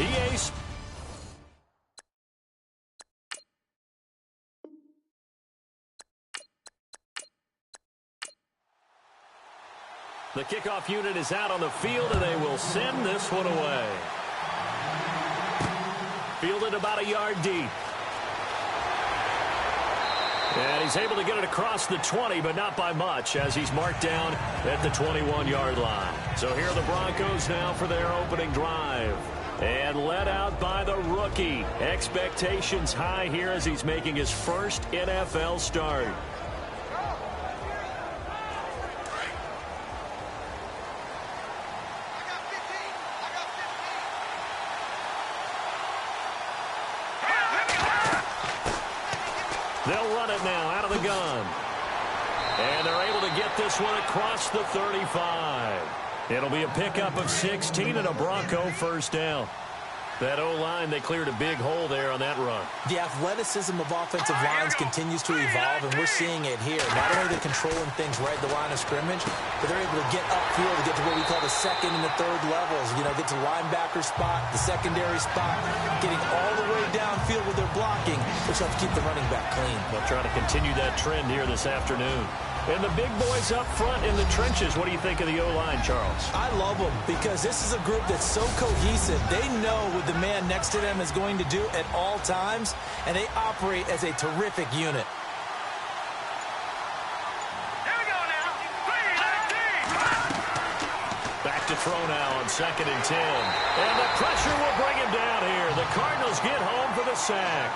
EA. The kickoff unit is out on the field, and they will send this one away. Fielded about a yard deep. And he's able to get it across the 20, but not by much, as he's marked down at the 21-yard line. So here are the Broncos now for their opening drive. And led out by the rookie. Expectations high here as he's making his first NFL start. They'll run it now out of the gun. And they're able to get this one across the 35. It'll be a pickup of 16 and a Bronco first down. That O-line, they cleared a big hole there on that run. The athleticism of offensive lines continues to evolve, and we're seeing it here. Not only are they controlling things right at the line of scrimmage, but they're able to get upfield to get to what we call the second and the third levels. You know, get to linebacker spot, the secondary spot, getting all the way downfield with their blocking, which helps keep the running back clean. They'll try to continue that trend here this afternoon. And the big boys up front in the trenches. What do you think of the O-line, Charles? I love them because this is a group that's so cohesive. They know what the man next to them is going to do at all times, and they operate as a terrific unit. Here we go now. 3-19. Back to throw now on 2nd and 10. And the pressure will bring him down here. The Cardinals get home for the sack.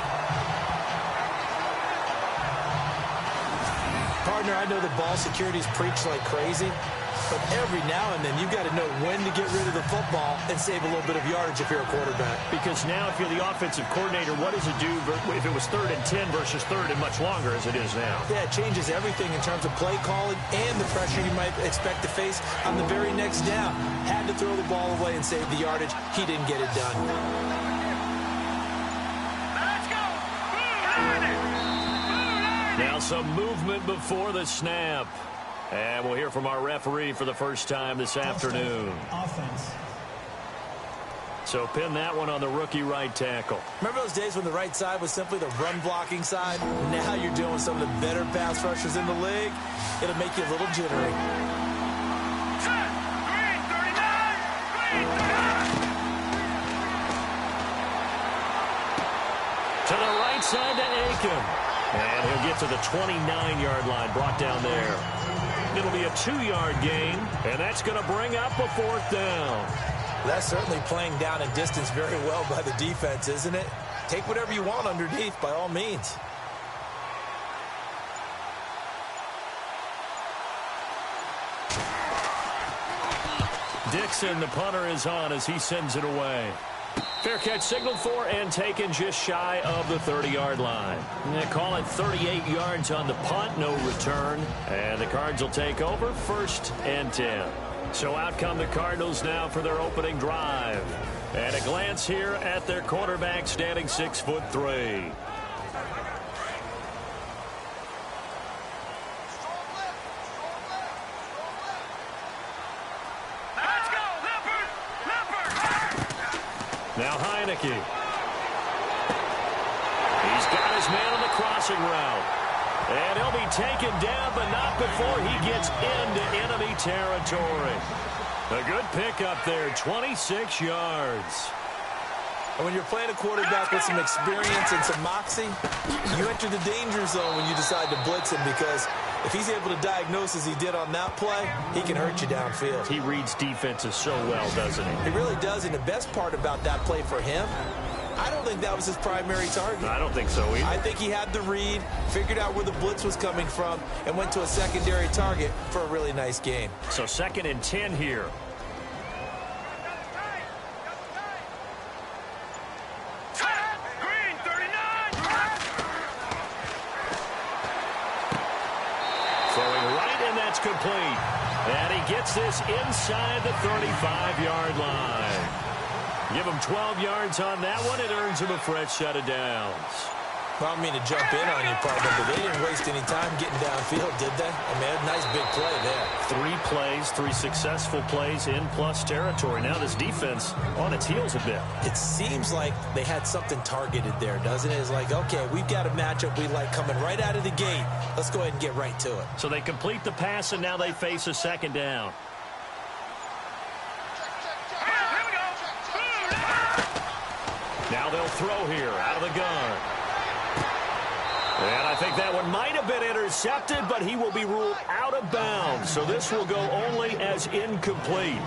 Partner, I know that ball security is preached like crazy, but every now and then you've got to know when to get rid of the football and save a little bit of yardage if you're a quarterback. Because now if you're the offensive coordinator, what does it do if it was 3rd and 10 versus 3rd and much longer as it is now? Yeah, it changes everything in terms of play calling and the pressure you might expect to face on the very next down. Had to throw the ball away and save the yardage. He didn't get it done. Now some movement before the snap. And we'll hear from our referee for the first time this afternoon. Offense. So pin that one on the rookie right tackle. Remember those days when the right side was simply the run-blocking side? Now you're dealing with some of the better pass rushers in the league. It'll make you a little jittery. To the right side to Aiken. And he'll get to the 29-yard line, brought down there. It'll be a 2-yard gain, and that's going to bring up a 4th down. That's certainly playing down and distance very well by the defense, isn't it? Take whatever you want underneath, by all means. Dixon, the punter, is on as he sends it away. Fair catch signaled for and taken just shy of the 30-yard line. They call it 38 yards on the punt, no return. And the Cards will take over 1st and 10. So out come the Cardinals now for their opening drive. And a glance here at their quarterback, standing 6'3". Now Heineke. He's got his man on the crossing route. And he'll be taken down, but not before he gets into enemy territory. A good pickup there, 26 yards. And when you're playing a quarterback with some experience and some moxie, you enter the danger zone when you decide to blitz him, because if he's able to diagnose as he did on that play, he can hurt you downfield. He reads defenses so well, doesn't he? He really does, and the best part about that play for him, I don't think that was his primary target. I don't think so either. I think he had the read, figured out where the blitz was coming from, and went to a secondary target for a really nice gain. So 2nd and 10 here. Complete. And he gets this inside the 35-yard line. Give him 12 yards on that one. It earns him a fresh set of downs. Well, I don't mean to jump in on you, partner, but they didn't waste any time getting downfield, did they? I mean, a nice big play there. 3 plays, 3 successful plays in plus territory. Now this defense on its heels a bit. It seems like they had something targeted there, doesn't it? It's like, okay, we've got a matchup we like coming right out of the gate. Let's go ahead and get right to it. So they complete the pass, and now they face a second down. Now they'll throw here out of the gun. And I think that one might have been intercepted, but he will be ruled out of bounds. So this will go only as incomplete.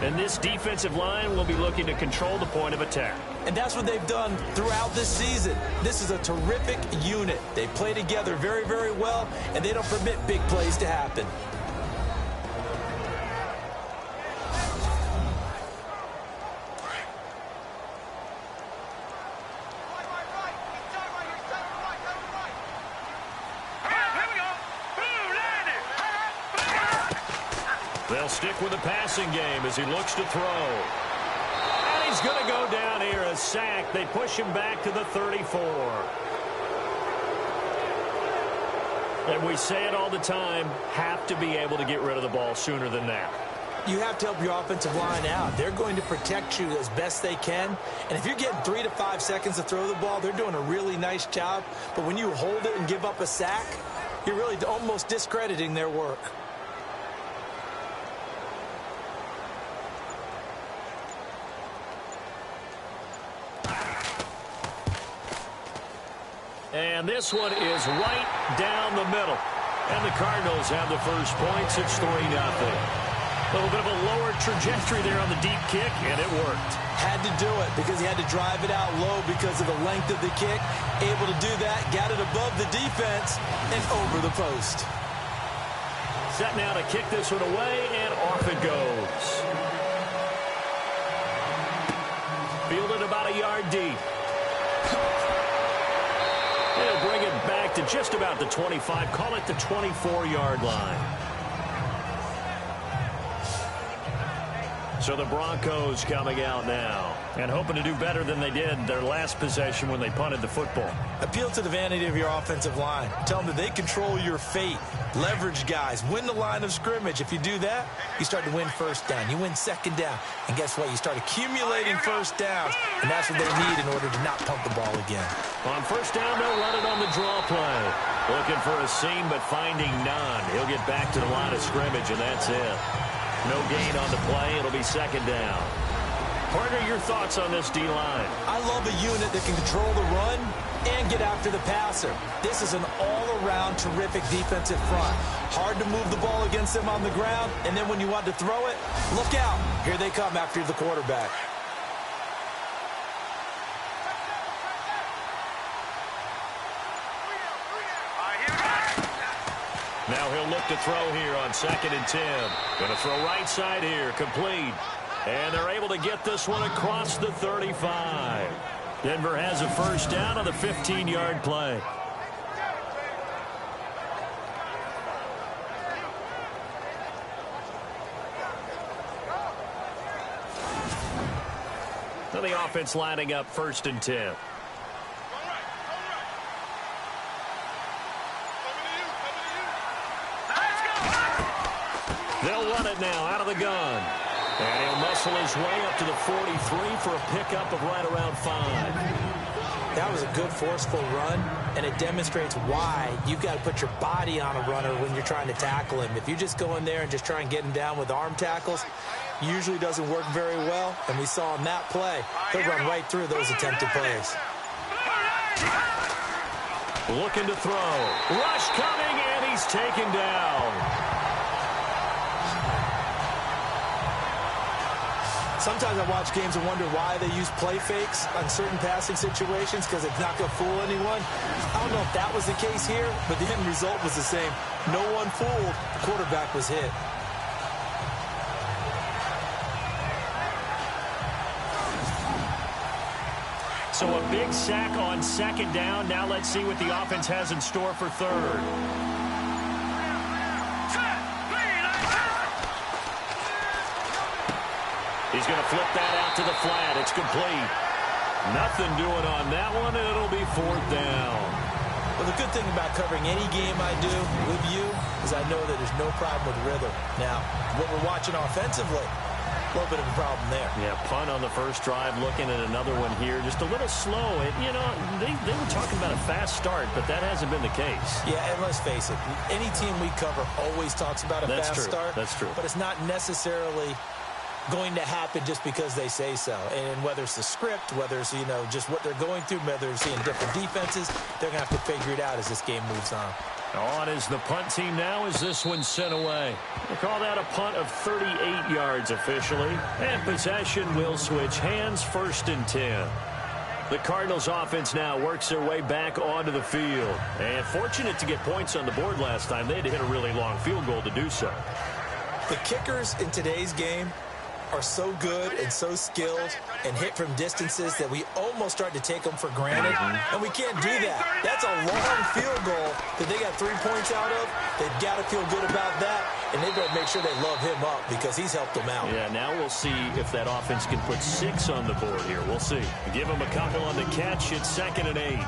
And this defensive line will be looking to control the point of attack. And that's what they've done throughout this season. This is a terrific unit. They play together very, very well, and they don't permit big plays to happen. They'll stick with the passing game as he looks to throw. And he's going to go down here, a sack. They push him back to the 34. And we say it all the time, have to be able to get rid of the ball sooner than that. You have to help your offensive line out. They're going to protect you as best they can. And if you're getting 3 to 5 seconds to throw the ball, they're doing a really nice job. But when you hold it and give up a sack, you're really almost discrediting their work. And this one is right down the middle. And the Cardinals have the first points. It's 3-0. A little bit of a lower trajectory there on the deep kick, and it worked. Had to do it because he had to drive it out low because of the length of the kick. Able to do that, got it above the defense and over the post. Set now to kick this one away, and off it goes. Fielded about a yard deep. They'll bring it back to just about the 25. Call it the 24-yard line. So the Broncos coming out now and hoping to do better than they did their last possession when they punted the football. Appeal to the vanity of your offensive line. Tell them that they control your fate. Leverage guys. Win the line of scrimmage. If you do that, you start to win first down. You win second down. And guess what? You start accumulating first downs. And that's what they need in order to not punt the ball again. On first down, they'll run it on the draw play. Looking for a seam, but finding none. He'll get back to the line of scrimmage, and that's it. No gain on the play. It'll be second down. Partner, your thoughts on this D-line? I love a unit that can control the run and get after the passer. This is an all-around terrific defensive front. Hard to move the ball against them on the ground, and then when you want to throw it, look out. Here they come after the quarterback. Now he'll look to throw here on 2nd and 10. Going to throw right side here, complete. And they're able to get this one across the 35. Denver has a first down on the 15-yard play. So the offense lining up 1st and 10. They'll run it now out of the gun. And he'll muscle his way up to the 43 for a pickup of right around 5. That was a good forceful run, and it demonstrates why you've got to put your body on a runner when you're trying to tackle him. If you just go in there and just try and get him down with arm tackles, usually doesn't work very well, and we saw in that play, he'll run right through those attempted plays. Looking to throw. Rush coming, and he's taken down. Sometimes I watch games and wonder why they use play fakes on certain passing situations because it's not going to fool anyone. I don't know if that was the case here, but the end result was the same. No one fooled. The quarterback was hit. So a big sack on 2nd down. Now let's see what the offense has in store for 3rd. He's going to flip that out to the flat. It's complete. Nothing doing on that one, and it'll be 4th down. Well, the good thing about covering any game I do with you is I know that there's no problem with rhythm. Now, what we're watching offensively, a little bit of a problem there. Yeah, punt on the first drive, looking at another one here. Just a little slow. And, you know, they were talking about a fast start, but that hasn't been the case. Yeah, and let's face it, any team we cover always talks about a fast start. That's true. But it's not necessarily going to happen just because they say so. And whether it's the script, whether it's, you know, just what they're going through, whether they're seeing different defenses, they're going to have to figure it out as this game moves on. On is the punt team now as this one's sent away. They call that a punt of 38 yards officially. And possession will switch hands, 1st and 10. The Cardinals offense now works their way back onto the field. And fortunate to get points on the board last time. They had to hit a really long field goal to do so. The kickers in today's game are so good and so skilled and hit from distances that we almost start to take them for granted, and we can't do that. That's a long field goal that they got 3 points out of. They've got to feel good about that, and they better make sure they love him up because he's helped them out. Yeah, now we'll see if that offense can put 6 on the board here. We'll see. Give him a couple on the catch. It's 2nd and 8.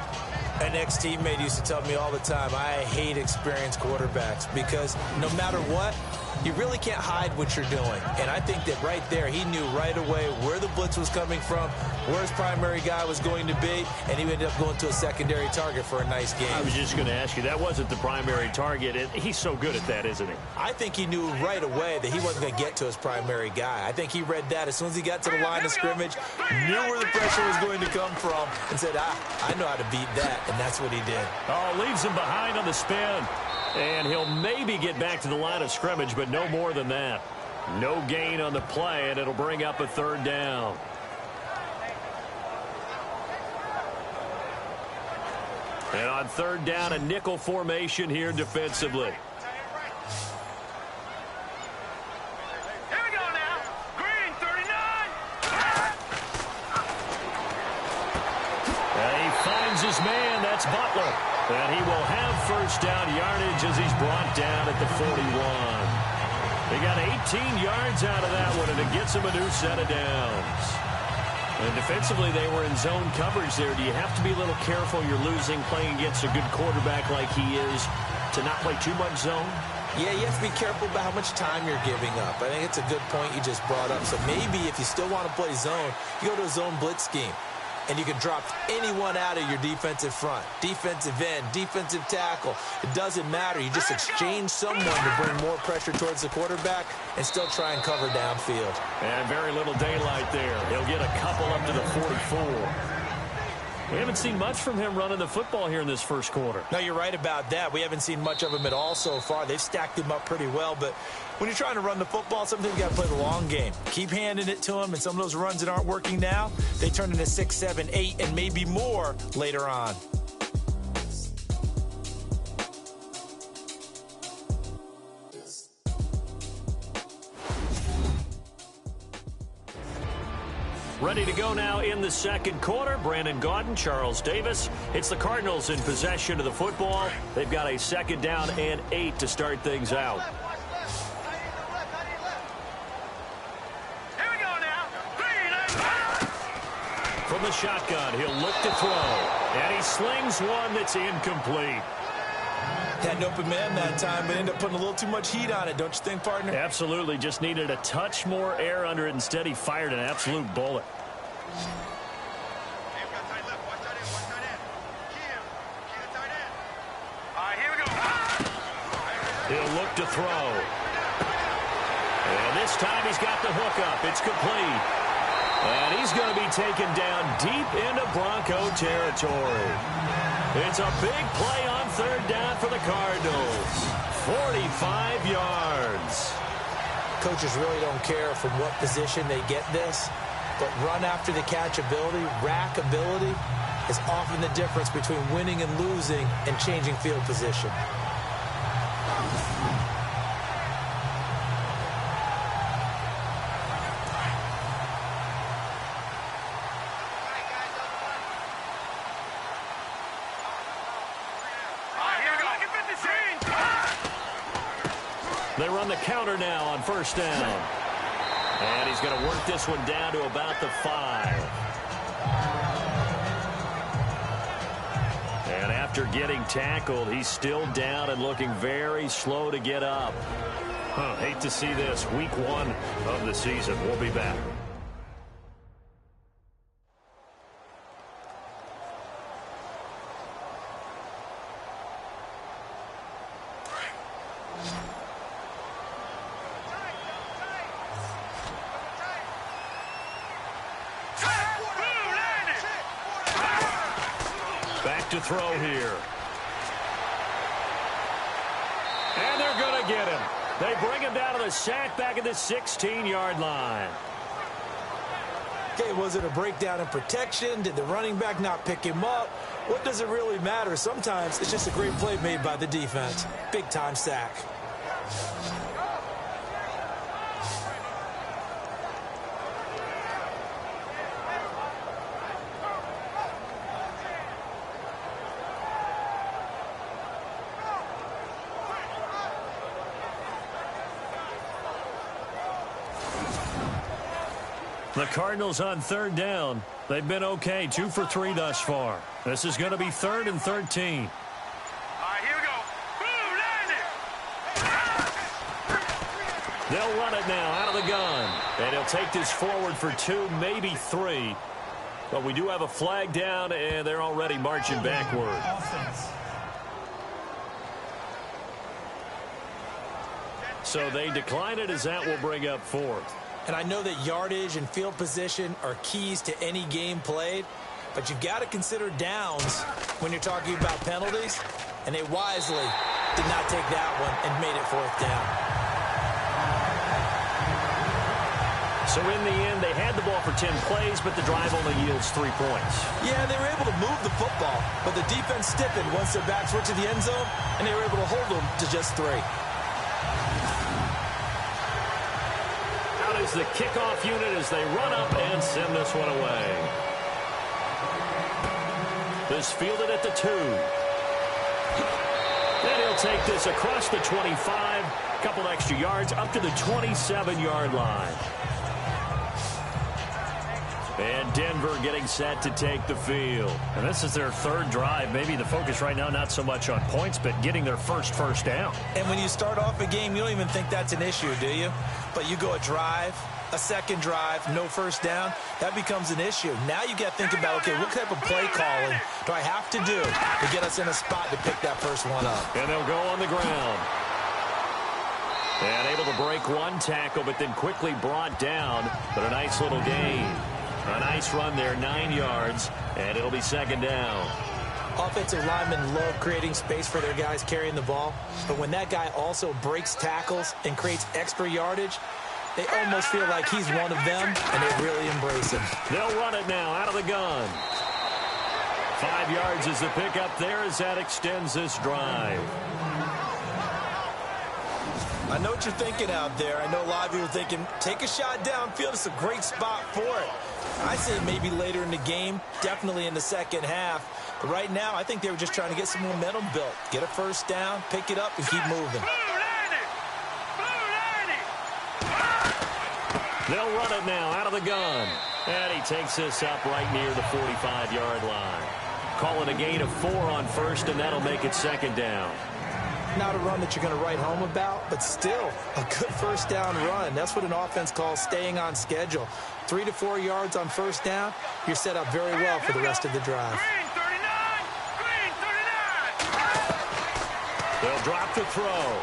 An ex-teammate used to tell me all the time, I hate experienced quarterbacks because no matter what, you really can't hide what you're doing. And I think that right there, he knew right away where the blitz was coming from, where his primary guy was going to be, and he ended up going to a secondary target for a nice game. I was just going to ask you, that wasn't the primary target. He's so good at that, isn't he? I think he knew right away that he wasn't going to get to his primary guy. I think he read that as soon as he got to the line of scrimmage, knew where the pressure was going to come from, and said, I know how to beat that, and that's what he did. Oh, leaves him behind on the spin. And he'll maybe get back to the line of scrimmage, but no more than that. No gain on the play, and it'll bring up a 3rd down. And on 3rd down, a nickel formation here defensively. Here we go now. Green, 39. And he finds his man. That's Butler. And he will have 1st down yardage as he's brought down at the 41. They got 18 yards out of that one, and it gets him a new set of downs. And defensively, they were in zone coverage there. Do you have to be a little careful? You're losing, playing against a good quarterback like he is, to not play too much zone? Yeah, you have to be careful about how much time you're giving up. I think it's a good point you just brought up. So maybe if you still want to play zone, you go to a zone blitz scheme. And you can drop anyone out of your defensive front, defensive end, defensive tackle. It doesn't matter. You just exchange someone to bring more pressure towards the quarterback and still try and cover downfield. And very little daylight there. He'll get a couple up to the 44. We haven't seen much from him running the football here in this first quarter. No, you're right about that. We haven't seen much of him at all so far. They've stacked him up pretty well, but when you're trying to run the football, sometimes you got to play the long game. Keep handing it to him, and some of those runs that aren't working now, they turn into 6, 7, 8, and maybe more later on. Ready to go now in the second quarter. Brandon Gaudin, Charles Davis. It's the Cardinals in possession of the football. They've got a 2nd down and 8 to start things out. Here we go now. From the shotgun, he'll look to throw. And he slings one that's incomplete. Had an open man that time, but ended up putting a little too much heat on it, don't you think, partner? Absolutely. Just needed a touch more air under it. Instead, he fired an absolute bullet. Here we go. He'll look to throw. And this time he's got the hook up. It's complete. And he's going to be taken down deep into Bronco territory. It's a big play on 3rd down for the Cardinals. 45 yards. Coaches really don't care from what position they get this, but run after the catch ability, rack ability, is often the difference between winning and losing and changing field position. They run the counter now on 1st down. And he's going to work this one down to about the 5. After getting tackled, he's still down and looking very slow to get up. Hate to see this. Week 1 of the season. We'll be back. Back to throw here. And they're going to get him. They bring him down to the sack back at the 16-yard line. Okay, was it a breakdown in protection? Did the running back not pick him up? What does it really matter? Sometimes it's just a great play made by the defense. Big-time sack. The Cardinals on 3rd down. They've been okay, 2 for 3 thus far. This is going to be 3rd and 13. All right, here we go. Boom, landed. They'll run it now out of the gun. And he'll take this forward for 2, maybe 3. But we do have a flag down, and they're already marching backward. So they decline it as that will bring up 4th. And I know that yardage and field position are keys to any game played, but you've got to consider downs when you're talking about penalties, and they wisely did not take that one and made it 4th down. So in the end, they had the ball for 10 plays, but the drive only yields 3 points. Yeah, they were able to move the football, but the defense stiffened once their backs were to the end zone, and they were able to hold them to just 3. Is the kickoff unit as they run up and send this one away. This fielded at the 2. Then he'll take this across the 25, a couple extra yards up to the 27-yard line. And Denver getting set to take the field. And this is their 3rd drive. Maybe the focus right now not so much on points, but getting their first down. And when you start off a game, you don't even think that's an issue, do you? But you go a drive, a second drive, no first down, that becomes an issue. Now you got to think about, okay, what type of play calling do I have to do to get us in a spot to pick that first one up? And they'll go on the ground. And able to break 1 tackle, but then quickly brought down. But a nice little gain. A nice run there, 9 yards, and it'll be 2nd down. Offensive linemen love creating space for their guys carrying the ball, but when that guy also breaks tackles and creates extra yardage, they almost feel like he's one of them, and they really embrace him. They'll run it now out of the gun. 5 yards is the pickup there as that extends this drive. I know what you're thinking out there. I know a lot of people are thinking, take a shot downfield. It's a great spot for it. I say maybe later in the game, definitely in the second half. But right now, I think they were just trying to get some momentum built. Get a first down, pick it up, and keep moving. They'll run it now out of the gun. And he takes this up right near the 45-yard line. Call it a gain of 4 on 1st, and that'll make it 2nd down. Not a run that you're going to write home about, but still a good first down run. That's what an offense calls staying on schedule. 3 to 4 yards on first down, you're set up very well for the rest of the drive. Green 39. Green 39. They'll drop the throw.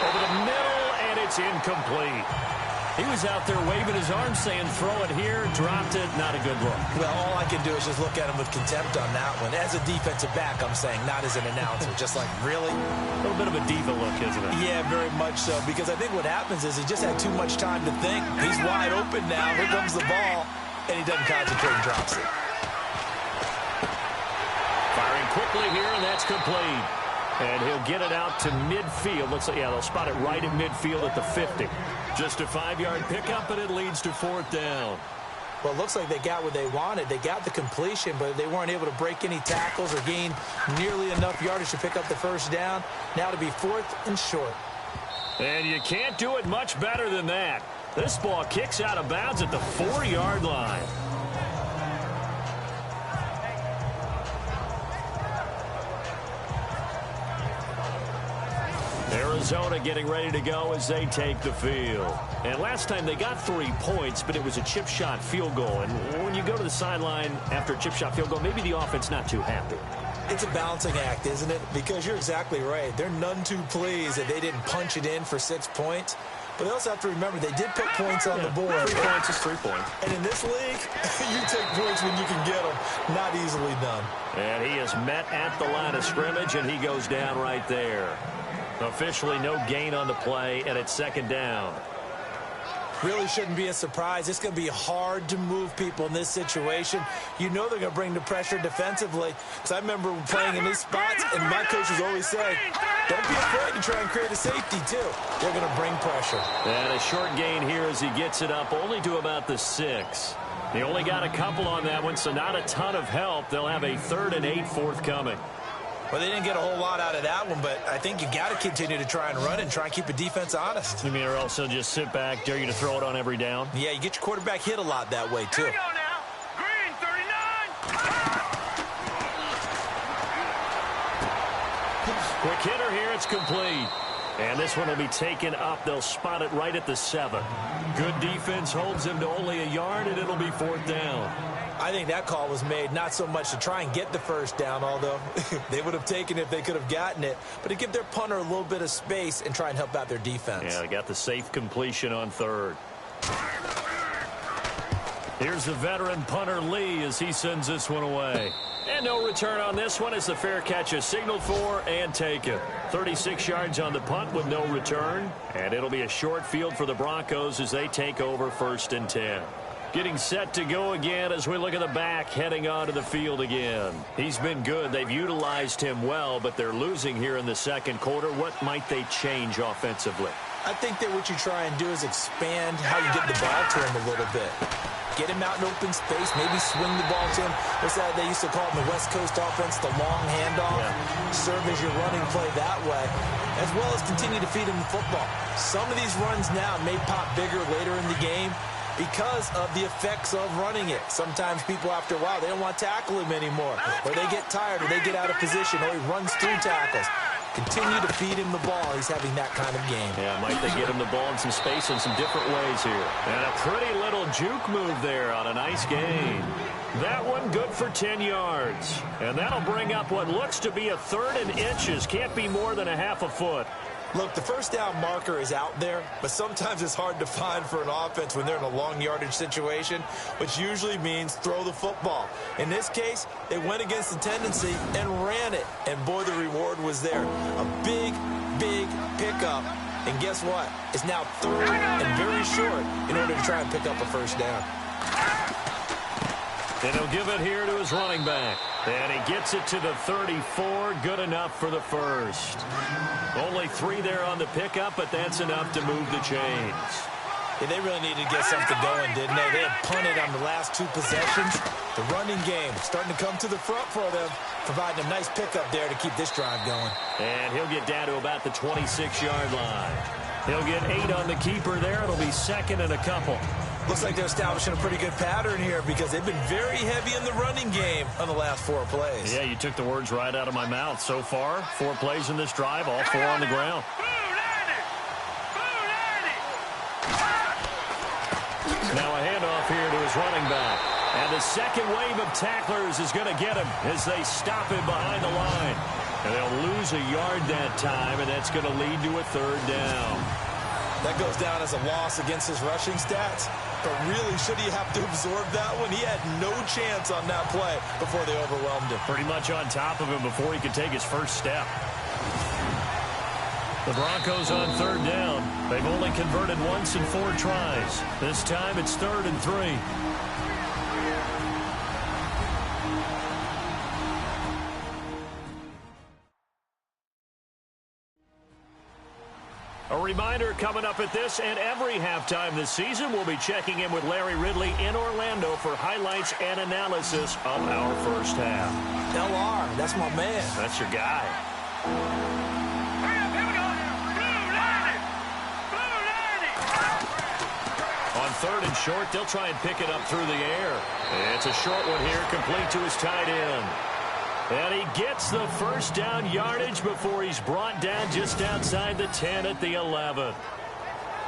Over the middle, and it's incomplete. He was out there waving his arms saying, throw it here, dropped it, not a good look. Well, all I can do is just look at him with contempt on that one. As a defensive back, I'm saying, not as an announcer. Just like, really? A little bit of a diva look, isn't it? Yeah, very much so. Because I think what happens is he just had too much time to think. He's wide open now. Here comes the ball. And he doesn't concentrate and drops it. Firing quickly here, and that's complete. And he'll get it out to midfield. Looks like, yeah, they'll spot it right at midfield at the 50. Just a 5-yard pickup, and it leads to 4th down. Well, it looks like they got what they wanted. They got the completion, but they weren't able to break any tackles or gain nearly enough yardage to pick up the first down. Now to be 4th and short. And you can't do it much better than that. This ball kicks out of bounds at the 4-yard line. Arizona getting ready to go as they take the field. And last time they got 3 points, but it was a chip shot field goal. And when you go to the sideline after a chip shot field goal, maybe the offense not too happy. It's a balancing act, isn't it? Because you're exactly right. They're none too pleased that they didn't punch it in for 6 points. But they also have to remember they did put points on the board. 3 points is 3 points. And in this league, you take points when you can get them. Not easily done. And he is met at the line of scrimmage, and he goes down right there. Officially no gain on the play, and it's 2nd down. Really shouldn't be a surprise. It's going to be hard to move people in this situation. You know they're going to bring the pressure defensively. Because I remember playing in these spots, and my coaches always say, don't be afraid to try and create a safety, too. They're going to bring pressure. And a short gain here as he gets it up only to about the 6. He only got a couple on that one, so not a ton of help. They'll have a 3rd and 8 forthcoming. Well, they didn't get a whole lot out of that one, but I think you got to continue to try and run and try and keep the defense honest. You mean or also just sit back, dare you to throw it on every down? Yeah, you get your quarterback hit a lot that way, too. Here we go now. Green, 39. Quick hitter here, it's complete. And this one will be taken up. They'll spot it right at the 7. Good defense holds him to only a yard, and it'll be 4th down. I think that call was made not so much to try and get the 1st down, although they would have taken it if they could have gotten it, but to give their punter a little bit of space and try and help out their defense. Yeah, they got the safe completion on 3rd. Here's the veteran punter Lee as he sends this one away. And no return on this one as the fair catch is signaled for and taken. 36 yards on the punt with no return. And it'll be a short field for the Broncos as they take over 1st and 10. Getting set to go again as we look at the back heading onto the field again. He's been good. They've utilized him well, but they're losing here in the 2nd quarter. What might they change offensively? I think that what you try and do is expand how you get the ball to him a little bit. Get him out in open space, maybe swing the ball to him. What's that they used to call it in the West Coast offense, the long handoff? Yeah. Serve as your running play that way, as well as continue to feed him the football. Some of these runs now may pop bigger later in the game because of the effects of running it. Sometimes people, after a while, they don't want to tackle him anymore, or they get tired, or they get out of position, or he runs through tackles. Continue to feed him the ball. He's having that kind of game. Yeah, might they get him the ball in some space in some different ways here. And a pretty little juke move there on a nice gain. That one good for 10 yards. And that'll bring up what looks to be a 3rd and inches. Can't be more than a half a foot. Look, the 1st down marker is out there, but sometimes it's hard to find for an offense when they're in a long yardage situation, which usually means throw the football. In this case, they went against the tendency and ran it, and boy, the reward was there. A big, big pickup, and guess what? It's now 3rd and very short in order to try and pick up a 1st down. And he'll give it here to his running back. And he gets it to the 34. Good enough for the 1st. Only 3 there on the pickup, but that's enough to move the chains. Yeah, they really needed to get something going, didn't they? They had punted on the last 2 possessions. The running game starting to come to the front for them, providing a nice pickup there to keep this drive going. And he'll get down to about the 26-yard line. He'll get 8 on the keeper there. It'll be 2nd and a couple. Looks like they're establishing a pretty good pattern here because they've been very heavy in the running game on the last 4 plays. Yeah, you took the words right out of my mouth. So far, 4 plays in this drive, all 4 on the ground. Now a handoff here to his running back. And the second wave of tacklers is going to get him as they stop him behind the line. And they'll lose a yard that time, and that's going to lead to a 3rd down. That goes down as a loss against his rushing stats. But really, should he have to absorb that one? He had no chance on that play before they overwhelmed him. Pretty much on top of him before he could take his 1st step. The Broncos on 3rd down. They've only converted once in 4 tries. This time it's 3rd and 3. A reminder coming up at this and every halftime this season, we'll be checking in with Larry Ridley in Orlando for highlights and analysis of our 1st half. LR, that's my man. That's your guy. On 3rd and short, they'll try and pick it up through the air. It's a short one here, complete to his tight end. And he gets the first down yardage before he's brought down just outside the 10 at the 11.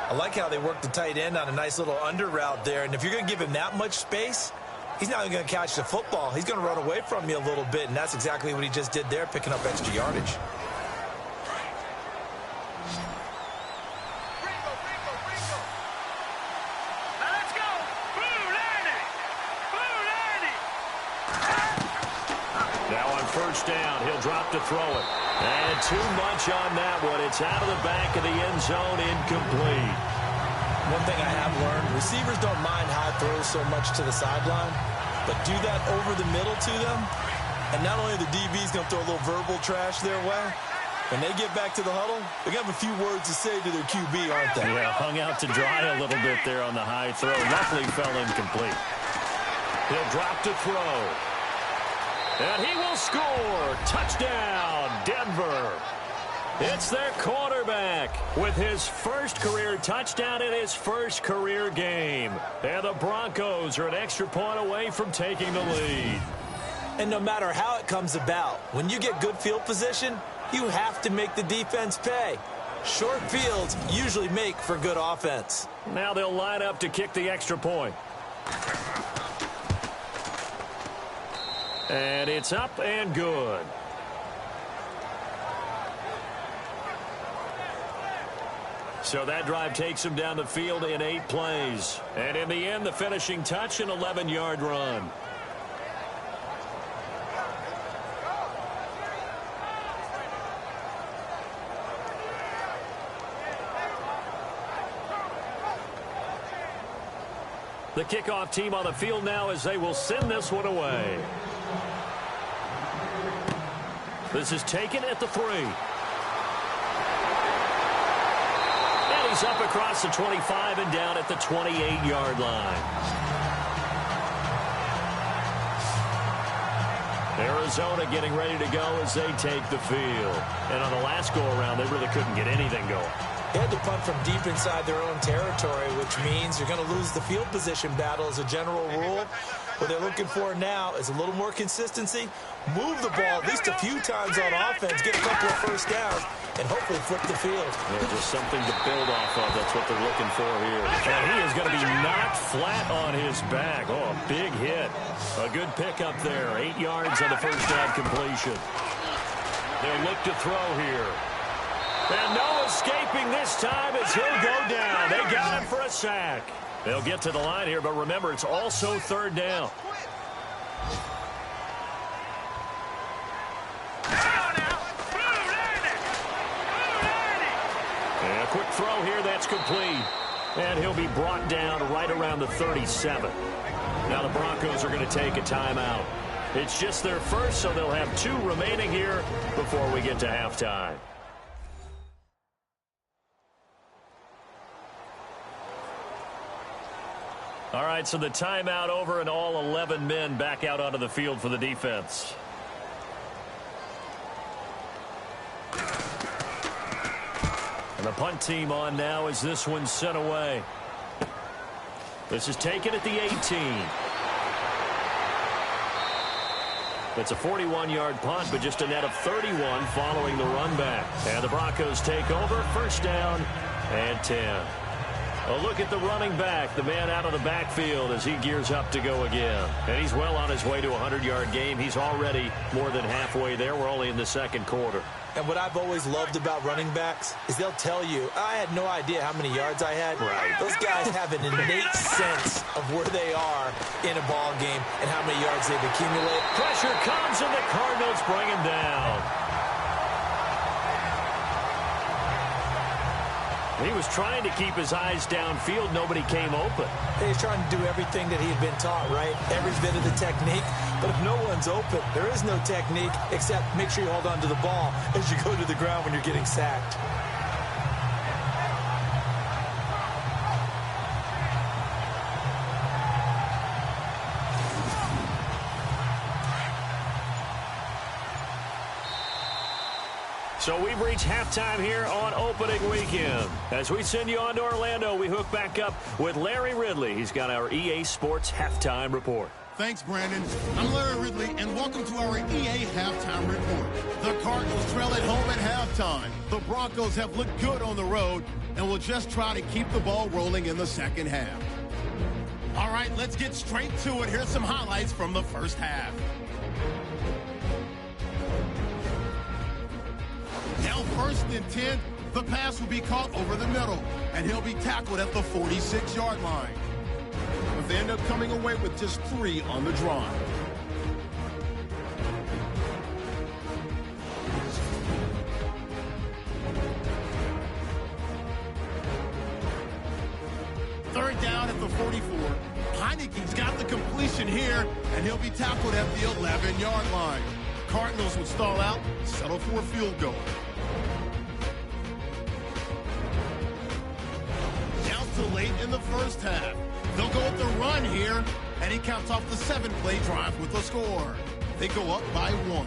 I like how they work the tight end on a nice little under route there. And if you're going to give him that much space, he's not even going to catch the football. He's going to run away from you a little bit, and that's exactly what he just did there, picking up extra yardage. First down, he'll drop to throw it. And too much on that one. It's out of the back of the end zone, incomplete. One thing I have learned, receivers don't mind high throws so much to the sideline, but do that over the middle to them, and not only the DB's going to throw a little verbal trash their way, when they get back to the huddle, they're going to have a few words to say to their QB, aren't they? Yeah, hung out to dry a little bit there on the high throw. Luckily fell incomplete. He'll drop to throw. And he will score. Touchdown, Denver. It's their quarterback with his first career touchdown in his first career game. And the Broncos are an extra point away from taking the lead. And no matter how it comes about, when you get good field position, you have to make the defense pay. Short fields usually make for good offense. Now they'll line up to kick the extra point. And it's up and good. So that drive takes him down the field in 8 plays. And in the end, the finishing touch, an 11-yard run. The kickoff team on the field now as they will send this one away. This is taken at the 3. And he's up across the 25 and down at the 28-yard line. Arizona getting ready to go as they take the field. And on the last go-around, they really couldn't get anything going. They had to punt from deep inside their own territory, which means you're going to lose the field position battle as a general rule. What they're looking for now is a little more consistency, move the ball at least a few times on offense, get a couple of first downs, and hopefully flip the field. Yeah, just something to build off of. That's what they're looking for here. And he is going to be knocked flat on his back. Oh, a big hit. A good pickup there. 8 yards on the first down completion. They'll look to throw here. And no escaping this time as he'll go down. They got him for a sack. They'll get to the line here, but remember, it's also third down. And a quick throw here, that's complete. And he'll be brought down right around the 37. Now the Broncos are going to take a timeout. It's just their first, so they'll have 2 remaining here before we get to halftime. All right, so the timeout over and all 11 men back out onto the field for the defense. And the punt team on now as this one's sent away. This is taken at the 18. It's a 41-yard punt, but just a net of 31 following the run back. And the Broncos take over, first down and 10. A look at the running back, the man out of the backfield as he gears up to go again. And he's well on his way to a 100-yard game. He's already more than halfway there. We're only in the second quarter. And what I've always loved about running backs is they'll tell you, I had no idea how many yards I had. Right. Those guys have an innate sense of where they are in a ball game and how many yards they've accumulated. Pressure comes and the Cardinals bring him down. He was trying to keep his eyes downfield. Nobody came open. He's trying to do everything that he had been taught, right? Every bit of the technique. But if no one's open, there is no technique except make sure you hold on to the ball as you go to the ground when you're getting sacked. So we've reached halftime here on opening weekend. As we send you on to Orlando, we hook back up with Larry Ridley. He's got our EA Sports halftime report. Thanks, Brandon. I'm Larry Ridley, and welcome to our EA Halftime Report. The Cardinals trail at home at halftime. The Broncos have looked good on the road and will just try to keep the ball rolling in the second half. All right, let's get straight to it. Here's some highlights from the first half. Now 1st and 10, the pass will be caught over the middle, and he'll be tackled at the 46-yard line. But they end up coming away with just 3 on the drive. Third down at the 44. Heineke's got the completion here, and he'll be tackled at the 11-yard line. Cardinals would stall out, settle for a field goal. Down to late in the first half. They'll go with the run here, and he counts off the 7-play drive with a score. They go up by 1.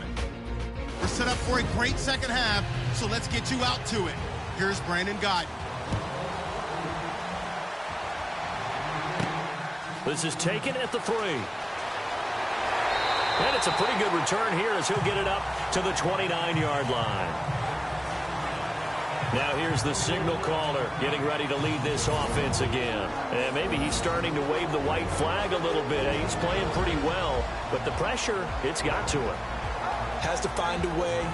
We're set up for a great second half, so let's get you out to it. Here's Brandon Guyton. This is taken at the 3. And it's a pretty good return here as he'll get it up to the 29-yard line. Now here's the signal caller getting ready to lead this offense again. And maybe he's starting to wave the white flag a little bit. He's playing pretty well, but the pressure, it's got to him. Has to find a way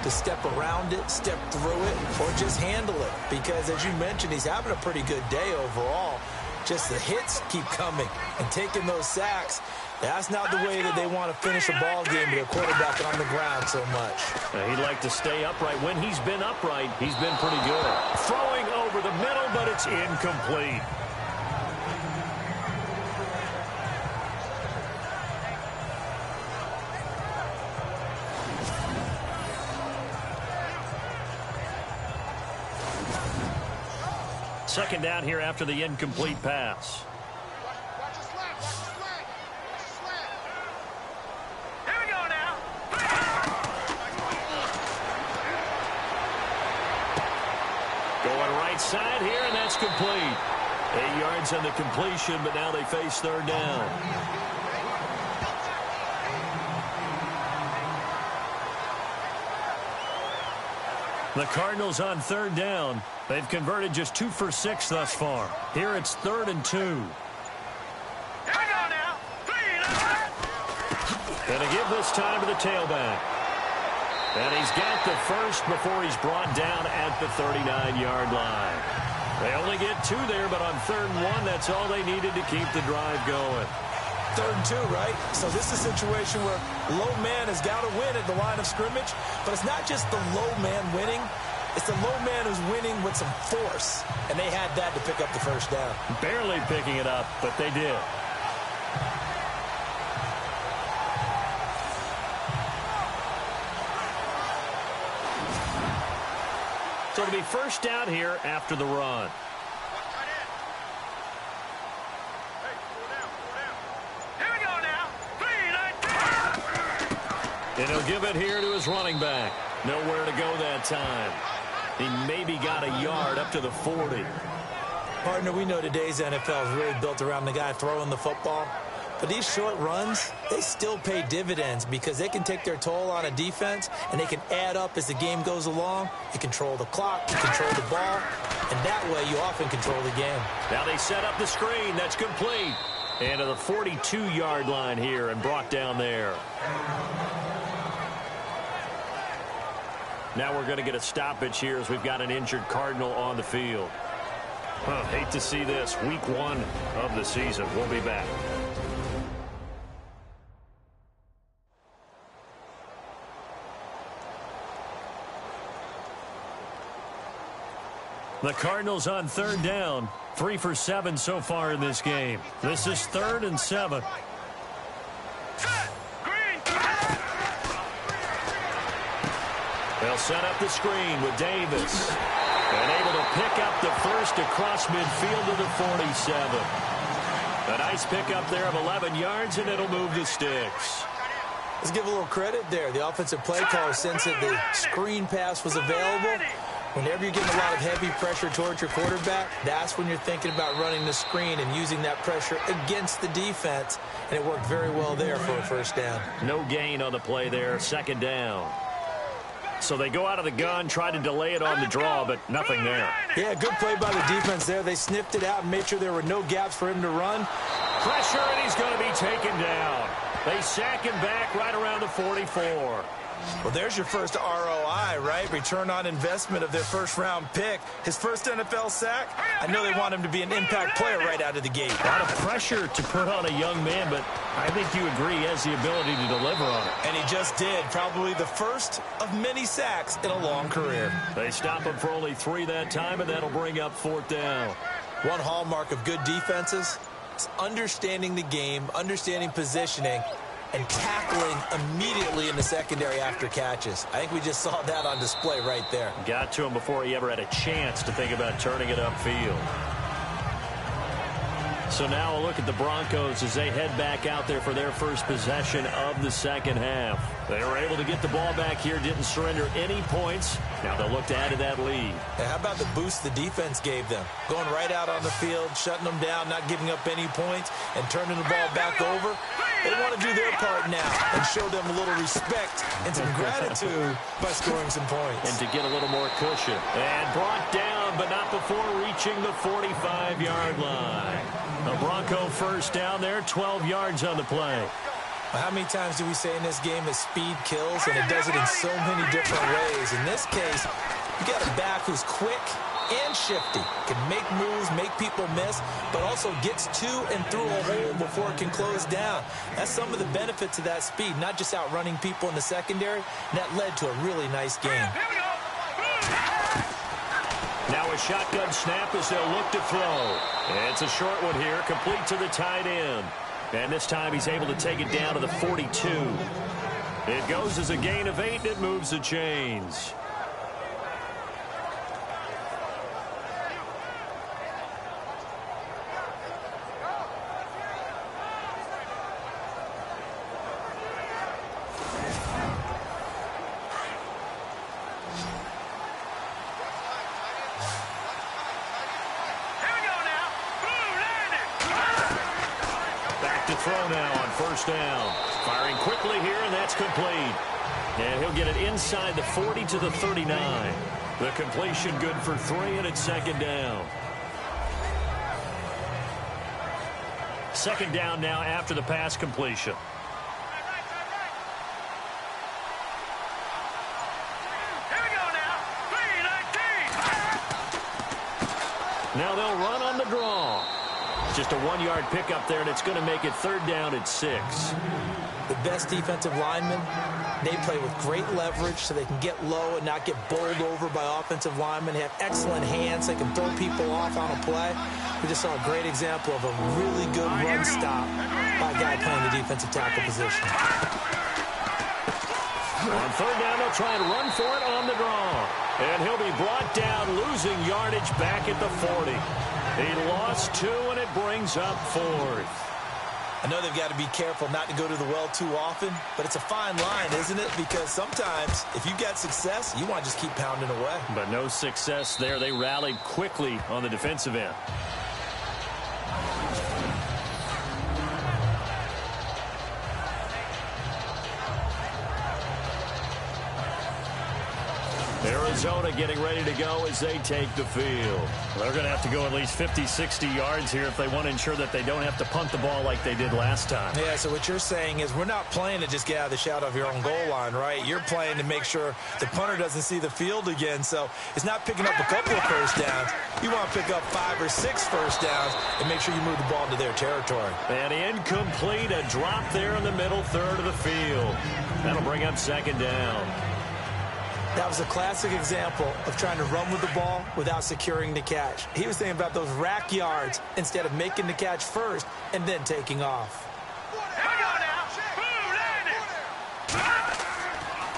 to step around it, step through it, or just handle it. Because as you mentioned, he's having a pretty good day overall. Just the hits keep coming and taking those sacks. That's not the way that they want to finish a ball game with a quarterback on the ground so much. He'd like to stay upright. When he's been upright, he's been pretty good. Throwing over the middle, but it's incomplete. Second down here after the incomplete pass. Here we go now. Going right side here, and that's complete. 8 yards on the completion, but now they face third down. The Cardinals on third down. They've converted just 2 for 6 thus far. Here it's 3rd and 2. Here we go now. 3. Gonna give this time to the tailback. And he's got the first before he's brought down at the 39-yard line. They only get 2 there, but on 3rd and 1, that's all they needed to keep the drive going. 3rd and 2, right? So this is a situation where low man has got to win at the line of scrimmage, but it's not just the low man winning. It's the low man who's winning with some force, and they had that to pick up the first down. Barely picking it up, but they did. So it'll be first down here after the run. Here we go now. 3. And he'll give it here to his running back. Nowhere to go that time. He maybe got a yard up to the 40. Partner, we know today's NFL is really built around the guy throwing the football. But these short runs, they still pay dividends because they can take their toll on a defense and they can add up as the game goes along. You control the clock, you control the ball, and that way you often control the game. Now they set up the screen. That's complete. And to the 42-yard line here and brought down there. Now we're going to get a stoppage here as we've got an injured Cardinal on the field. Hate to see this. Week 1 of the season. We'll be back. The Cardinals on third down. 3 for 7 so far in this game. This is 3rd and 7. They'll set up the screen with Davis. And able to pick up the first across midfield to the 47. A nice pickup there of 11 yards, and it'll move the sticks. Let's give a little credit there. The offensive play caller, since the screen pass was available, Whenever you're getting a lot of heavy pressure towards your quarterback, that's when you're thinking about running the screen and using that pressure against the defense. And it worked very well there for a first down. No gain on the play there, second down. So they go out of the gun, try to delay it on the draw, but nothing there. Yeah, good play by the defense there. They sniffed it out and made sure there were no gaps for him to run. Pressure, and he's going to be taken down. They sack him back right around the 44. Well, there's your first ROI, right? Return on investment of their first-round pick. His first NFL sack, I know they want him to be an impact player right out of the gate. A lot of pressure to put on a young man, but I think you agree he has the ability to deliver on it. And he just did. Probably the first of many sacks in a long career. They stop him for only 3 that time, and that'll bring up 4th down. One hallmark of good defenses is understanding the game, understanding positioning, and tackling immediately in the secondary after catches. I think we just saw that on display right there. Got to him before he ever had a chance to think about turning it upfield. So now a look at the Broncos as they head back out there for their first possession of the second half. They were able to get the ball back here, didn't surrender any points. Now they'll look to add to that lead. Hey, how about the boost the defense gave them? Going right out on the field, shutting them down, not giving up any points, and turning the ball back over. They want to do their part now and show them a little respect and some gratitude by scoring some points. And to get a little more cushion. And brought down, but not before reaching the 45-yard line. A Bronco first down there, 12 yards on the play. Well, how many times do we say in this game that speed kills, and it does it in so many different ways? In this case, you got a back who's quick and shifty, can make moves, make people miss, but also gets to and through a hole before it can close down. That's some of the benefits of that speed, not just outrunning people in the secondary, and that led to a really nice game. Now a shotgun snap as they'll look to throw. It's a short one here, complete to the tight end. And this time he's able to take it down to the 42. It goes as a gain of 8, and it moves the chains. Throw now on first down. Firing quickly here, and that's complete. And he'll get it inside the 40 to the 39. The completion good for 3, and it's second down. Second down now after the pass completion. Here we go now. 3-19. Now they'll run on the draw. Just a 1-yard pickup there, and it's going to make it third down at 6. The best defensive linemen, they play with great leverage so they can get low and not get bowled over by offensive linemen. They have excellent hands. They can throw people off on a play. We just saw a great example of a really good run stop by a guy playing the defensive tackle position. On third down, they'll try and run for it on the draw. And he'll be brought down, losing yardage back at the 40. He lost 2, and it brings up 4th. I know they've got to be careful not to go to the well too often, but it's a fine line, isn't it? Because sometimes, if you've got success, you want to just keep pounding away. But no success there. They rallied quickly on the defensive end. Arizona getting ready to go as they take the field. They're going to have to go at least 50, 60 yards here if they want to ensure that they don't have to punt the ball like they did last time. Yeah, so what you're saying is we're not playing to just get out of the shadow of your own goal line, right? You're playing to make sure the punter doesn't see the field again. So it's not picking up a couple of first downs. You want to pick up 5 or 6 first downs and make sure you move the ball into their territory. And incomplete, a drop there in the middle third of the field. That'll bring up second down. That was a classic example of trying to run with the ball without securing the catch. He was thinking about those rack yards instead of making the catch first and then taking off.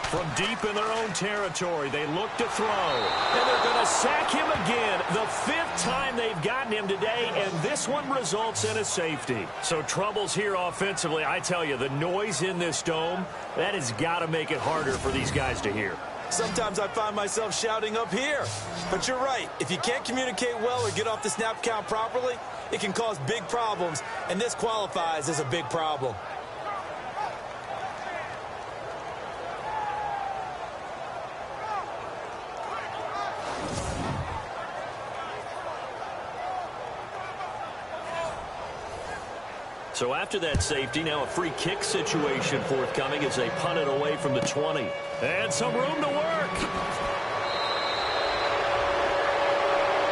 From deep in their own territory, they look to throw. And they're going to sack him again. The 5th time they've gotten him today, and this one results in a safety. So troubles here offensively. I tell you, the noise in this dome, that has got to make it harder for these guys to hear. Sometimes I find myself shouting up here. But you're right. If you can't communicate well or get off the snap count properly, it can cause big problems, and this qualifies as a big problem. So after that safety, now a free kick situation forthcoming as they punt it away from the 20. And some room to work.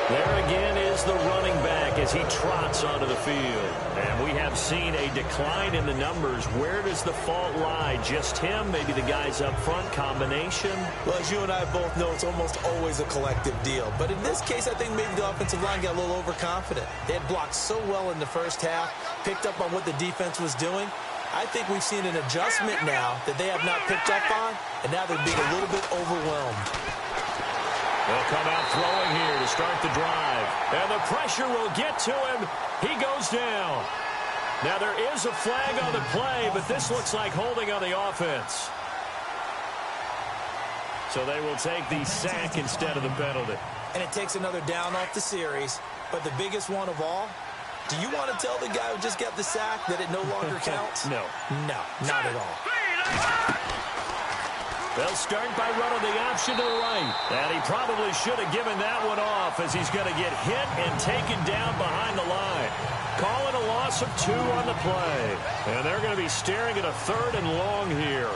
There again is the running back as he trots onto the field. And we have seen a decline in the numbers. Where does the fault lie? Just him? Maybe the guys up front? Combination? Well, as you and I both know, it's almost always a collective deal. But in this case, I think maybe the offensive line got a little overconfident. They had blocked so well in the first half, picked up on what the defense was doing. I think we've seen an adjustment now that they have not picked up on, and now they're being a little bit overwhelmed. They'll come out throwing here to start the drive. And the pressure will get to him. He goes down. Now there is a flag on the play, but this looks like holding on the offense. So they will take the sack instead of the penalty. And it takes another down off the series. But the biggest one of all, do you want to tell the guy who just got the sack that it no longer counts? No. No, not at all. They'll start by running the option to the right. And he probably should have given that one off as he's going to get hit and taken down behind the line. Call it a loss of 2 on the play. And they're going to be staring at a 3rd and long here.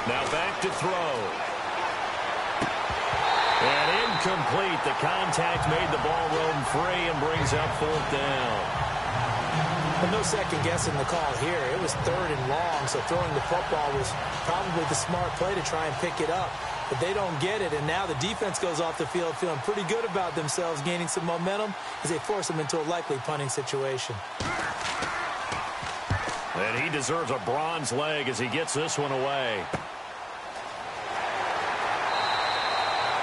Now back to throw. And incomplete. The contact made the ball roam free and brings up 4th down. Well, no second guessing the call here. It was 3rd and long, so throwing the football was probably the smart play to try and pick it up. But they don't get it, and now the defense goes off the field feeling pretty good about themselves, gaining some momentum as they force them into a likely punting situation. And he deserves a bronze leg as he gets this one away.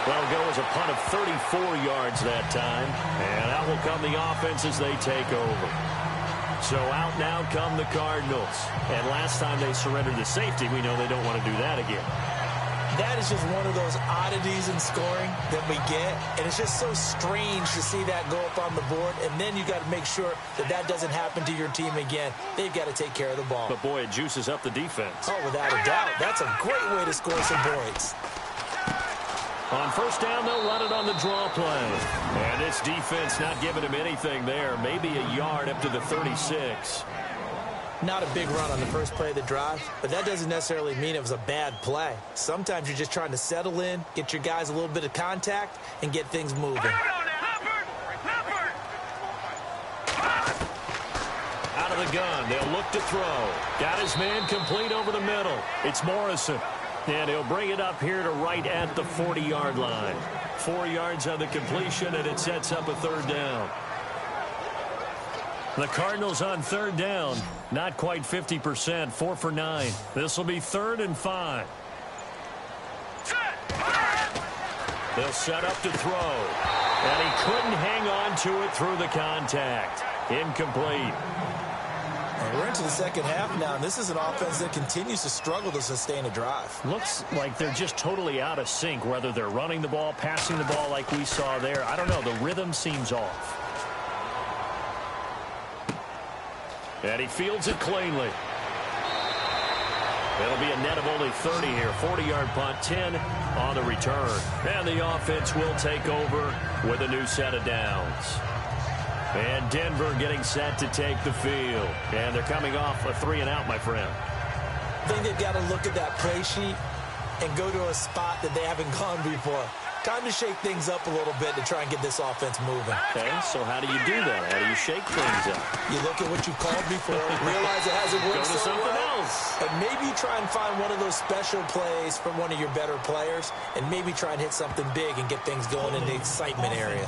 That'll go as a punt of 34 yards that time. And out will come the offense as they take over. So out now come the Cardinals. And last time they surrendered the safety, we know they don't want to do that again. That is just one of those oddities in scoring that we get. And it's just so strange to see that go up on the board. And then you got to make sure that that doesn't happen to your team again. They've got to take care of the ball. But, boy, it juices up the defense. Oh, without a doubt. That's a great way to score some points. On 1st down, they'll run it on the draw play. And this defense not giving him anything there. Maybe a yard up to the 36. Not a big run on the first play of the drive, but that doesn't necessarily mean it was a bad play. Sometimes you're just trying to settle in, get your guys a little bit of contact, and get things moving. Out of the gun, they'll look to throw. Got his man complete over the middle. It's Morrison. And he'll bring it up here to right at the 40-yard line. 4 yards on the completion, and it sets up a 3rd down. The Cardinals on 3rd down. Not quite 50%, 4 for 9. This will be 3rd and 5. They'll set up to throw. And he couldn't hang on to it through the contact. Incomplete. And we're into the second half now, and this is an offense that continues to struggle to sustain a drive. Looks like they're just totally out of sync, whether they're running the ball, passing the ball like we saw there. I don't know. The rhythm seems off. And he fields it cleanly. It'll be a net of only 30 here. 40-yard punt, 10 on the return. And the offense will take over with a new set of downs. And Denver getting set to take the field. And they're coming off a 3-and-out, my friend. I think they've got to look at that play sheet and go to a spot that they haven't gone before. Time to shake things up a little bit to try and get this offense moving. Okay, so how do you do that? How do you shake things up? You look at what you called before, realize it hasn't worked Go to so something well, else. and maybe try and find one of those special plays from one of your better players, and maybe try and hit something big and get things going in the excitement area.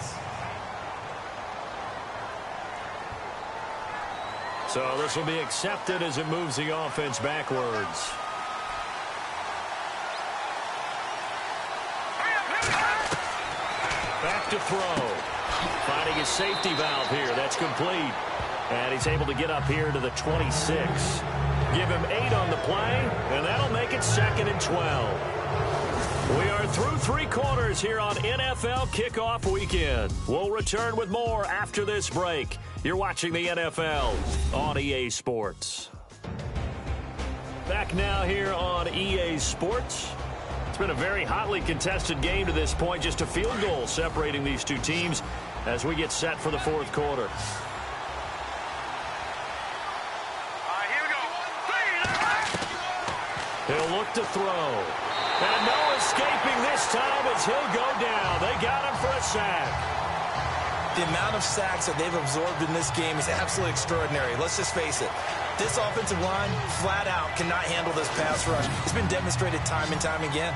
So this will be accepted as it moves the offense backwards. Back to throw. finding his safety valve here. That's complete. And he's able to get up here to the 26. Give him 8 on the play, and that'll make it 2nd and 12. We are through 3 quarters here on NFL Kickoff Weekend. We'll return with more after this break. You're watching the NFL on EA Sports. Back now here on EA Sports. It's been a very hotly contested game to this point. Just a field goal separating these two teams as we get set for the 4th quarter. He'll look to throw. And no escaping this time as he'll go down. They got him for a sack. The amount of sacks that they've absorbed in this game is absolutely extraordinary. Let's just face it. This offensive line, flat out, cannot handle this pass rush. It's been demonstrated time and time again.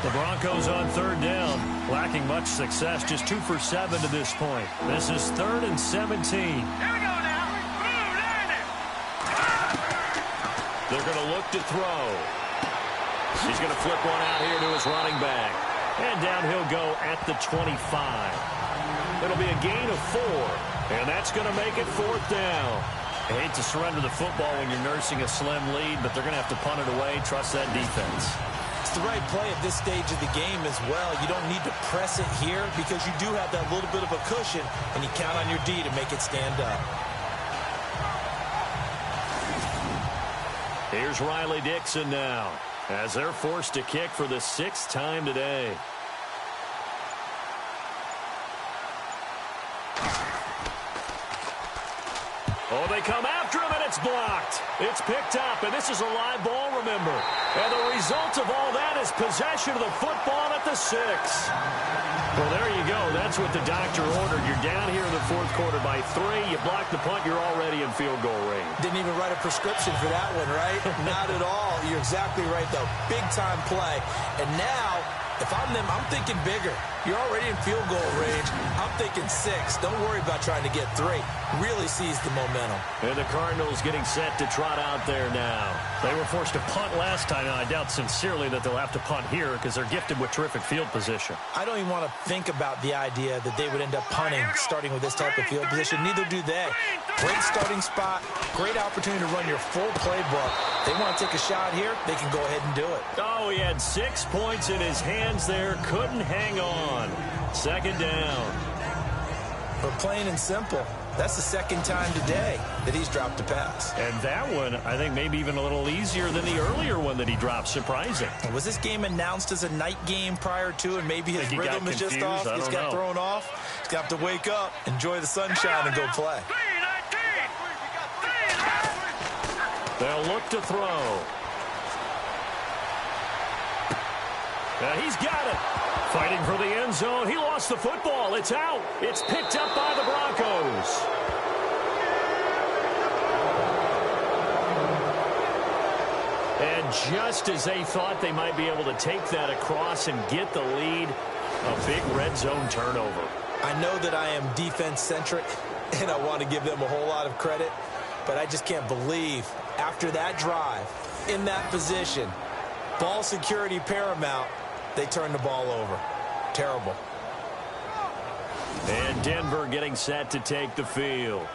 The Broncos on 3rd down, lacking much success, just 2 for 7 to this point. This is 3rd and 17. Here we go now. They're going to look to throw. He's going to flip one out here to his running back. And down he'll go at the 25. It'll be a gain of 4, and that's going to make it 4th down. I hate to surrender the football when you're nursing a slim lead, but they're going to have to punt it away. Trust that defense. It's the right play at this stage of the game as well. You don't need to press it here because you do have that little bit of a cushion, and you count on your D to make it stand up. Here's Riley Dixon now as they're forced to kick for the 6th time today. Oh, they come after him, and it's blocked. It's picked up, and this is a live ball, remember. And the result of all that is possession of the football at the 6. Well, there you go. That's what the doctor ordered. You're down here in the 4th quarter by 3. You block the punt, you're already in field goal range. Didn't even write a prescription for that one, right? Not at all. You're exactly right, though. Big-time play. And now, if I'm them, I'm thinking bigger. You're already in field goal range. I'm thinking 6. Don't worry about trying to get 3. Really seize the momentum. And the Cardinals getting set to trot out there now. They were forced to punt last time, and I doubt sincerely that they'll have to punt here because they're gifted with terrific field position. I don't even want to think about the idea that they would end up punting starting with this type of field position. Neither do they. Great starting spot. Great opportunity to run your full playbook. They want to take a shot here, they can go ahead and do it. Oh, he had 6 points in his hands there. Couldn't hang on. 2nd down. But plain and simple, that's the 2nd time today that he's dropped a pass. And that one, I think, maybe even a little easier than the earlier one that he dropped. Surprising. Was this game announced as a night game prior to, and maybe his rhythm is just off? He's got thrown off. He's got to wake up, enjoy the sunshine, and go play. They'll look to throw. He's got it. Fighting for the end zone. He lost the football. It's out. It's picked up by the Broncos. And just as they thought they might be able to take that across and get the lead, a big red zone turnover. I know that I am defense-centric, and I want to give them a whole lot of credit, but I just can't believe after that drive, in that position, ball security paramount, they turn the ball over. Terrible. And Denver getting set to take the field.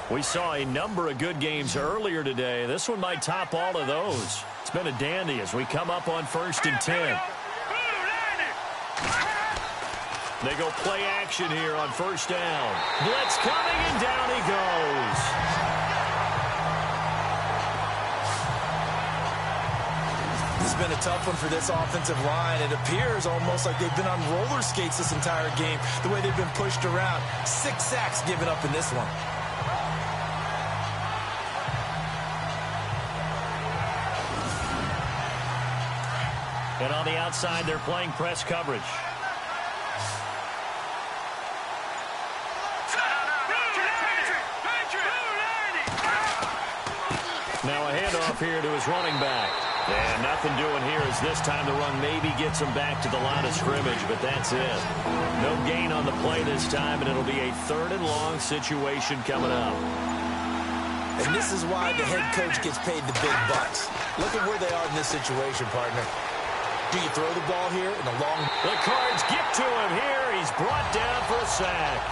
We saw a number of good games earlier today. This one might top all of those. It's been a dandy as we come up on 1st and 10. They go play action here on 1st down. Blitz coming, and down he goes. This has been a tough one for this offensive line. It appears almost like they've been on roller skates this entire game, the way they've been pushed around. 6 sacks given up in this one. And on the outside, they're playing press coverage. Now a handoff here to his running back. And nothing doing here as this time the run maybe gets him back to the line of scrimmage, but that's it. No gain on the play this time, and it'll be a 3rd and long situation coming up. And this is why the head coach gets paid the big bucks. Look at where they are in this situation, partner. Do you throw the ball here in the long... The Cards get to him here. He's brought down for a sack.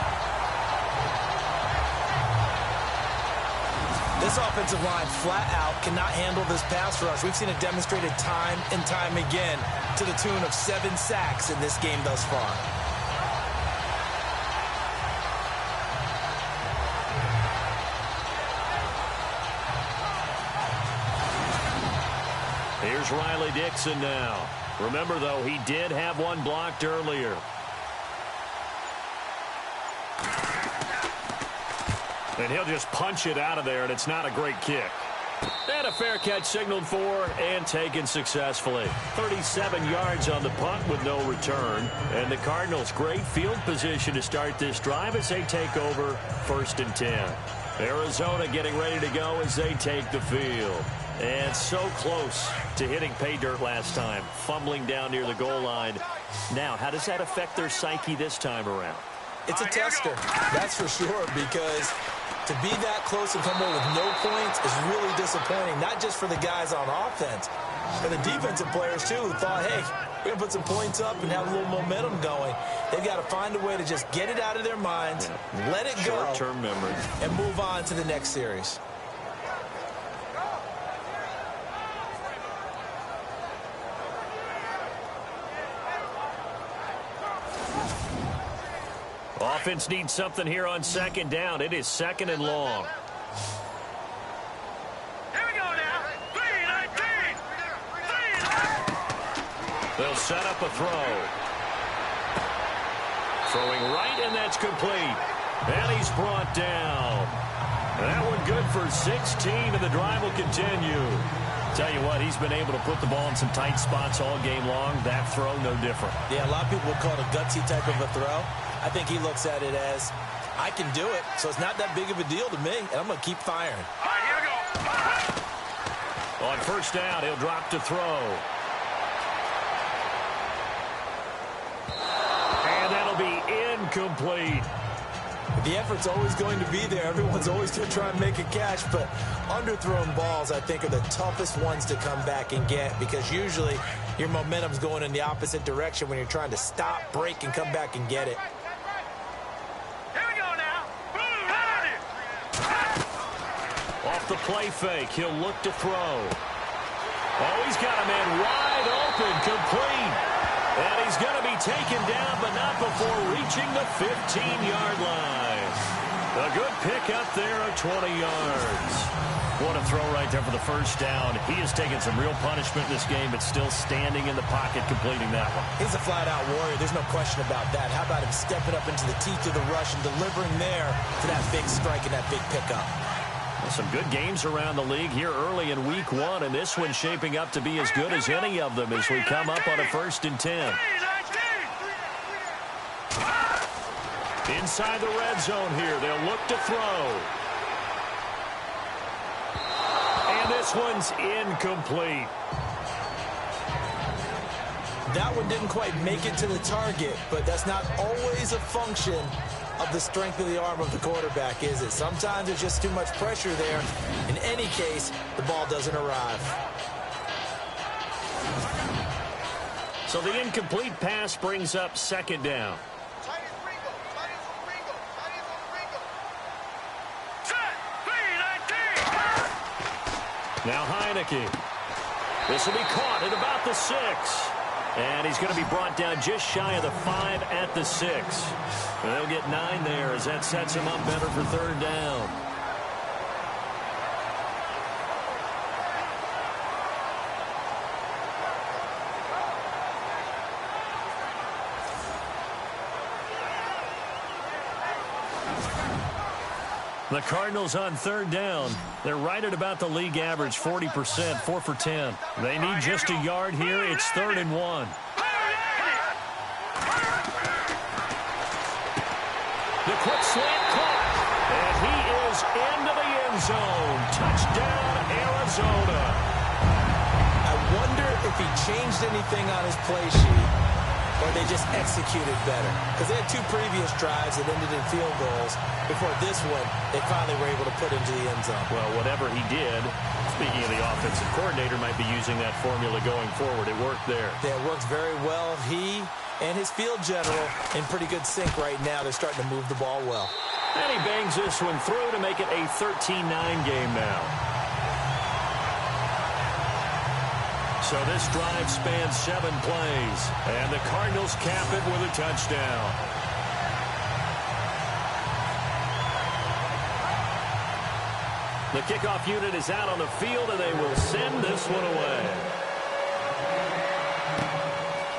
This offensive line flat out cannot handle this pass rush. We've seen it demonstrated time and time again to the tune of 7 sacks in this game thus far. Here's Riley Dixon now. Remember, though, he did have one blocked earlier. And he'll just punch it out of there, and it's not a great kick. And a fair catch signaled for and taken successfully. 37 yards on the punt with no return. And the Cardinals, great field position to start this drive as they take over 1st and 10. Arizona getting ready to go as they take the field. And so close to hitting pay dirt last time, fumbling down near the goal line. Now, how does that affect their psyche this time around? It's a tester, that's for sure, because to be that close and come away with no points is really disappointing, not just for the guys on offense, but the defensive players, too, who thought, hey, we're going to put some points up and have a little momentum going. They've got to find a way to just get it out of their minds, let it go, short-term memory, and move on to the next series. Offense needs something here on 2nd down. It is 2nd and long. Here we go now. 3-19. They'll set up a throw. Throwing right, and that's complete. And he's brought down. That one good for 16, and the drive will continue. Tell you what, he's been able to put the ball in some tight spots all game long. That throw, no different. Yeah, a lot of people would call it a gutsy type of a throw. I think he looks at it as, I can do it, so it's not that big of a deal to me, and I'm going to keep firing. All right, here we go. On 1st down, he'll drop to throw. And that'll be incomplete. The effort's always going to be there. Everyone's always going to try and make a catch, but underthrown balls, I think, are the toughest ones to come back and get because usually your momentum's going in the opposite direction when you're trying to stop, break, and come back and get it. Here we go now. Off the play fake, he'll look to throw. Oh, he's got a man wide open, complete. And he's going to be taken down, but not before reaching the 15-yard line. A good pickup there of 20 yards. What a throw right there for the 1st down. He has taken some real punishment in this game, but still standing in the pocket, completing that one. He's a flat-out warrior. There's no question about that. How about him stepping up into the teeth of the rush and delivering there to that big strike and that big pickup? Some good games around the league here early in week 1, and this one's shaping up to be as good as any of them as we come up on a 1st and 10. Inside the red zone here, they'll look to throw. And this one's incomplete. That one didn't quite make it to the target, but that's not always a function of the strength of the arm of the quarterback, is it? Sometimes there's just too much pressure there. In any case, the ball doesn't arrive. So the incomplete pass brings up 2nd down. Now Heineke. This will be caught at about the 6. And he's going to be brought down just shy of the 5 at the 6. They'll get 9 there as that sets him up better for 3rd down. The Cardinals on 3rd down. They're right at about the league average, 40%, 4 for 10. They need just a yard here. It's 3rd and 1. The quick slant caught. And he is into the end zone. Touchdown, Arizona. I wonder if he changed anything on his play sheet or they just executed better. Because they had 2 previous drives that ended in field goals. Before this one, they finally were able to put into the end zone. Well, whatever he did, speaking of the offensive coordinator, might be using that formula going forward. It worked there. Yeah, it worked very well. He and his field general in pretty good sync right now. They're starting to move the ball well. And he bangs this one through to make it a 13-9 game now. So this drive spans 7 plays, and the Cardinals cap it with a touchdown. The kickoff unit is out on the field, and they will send this one away.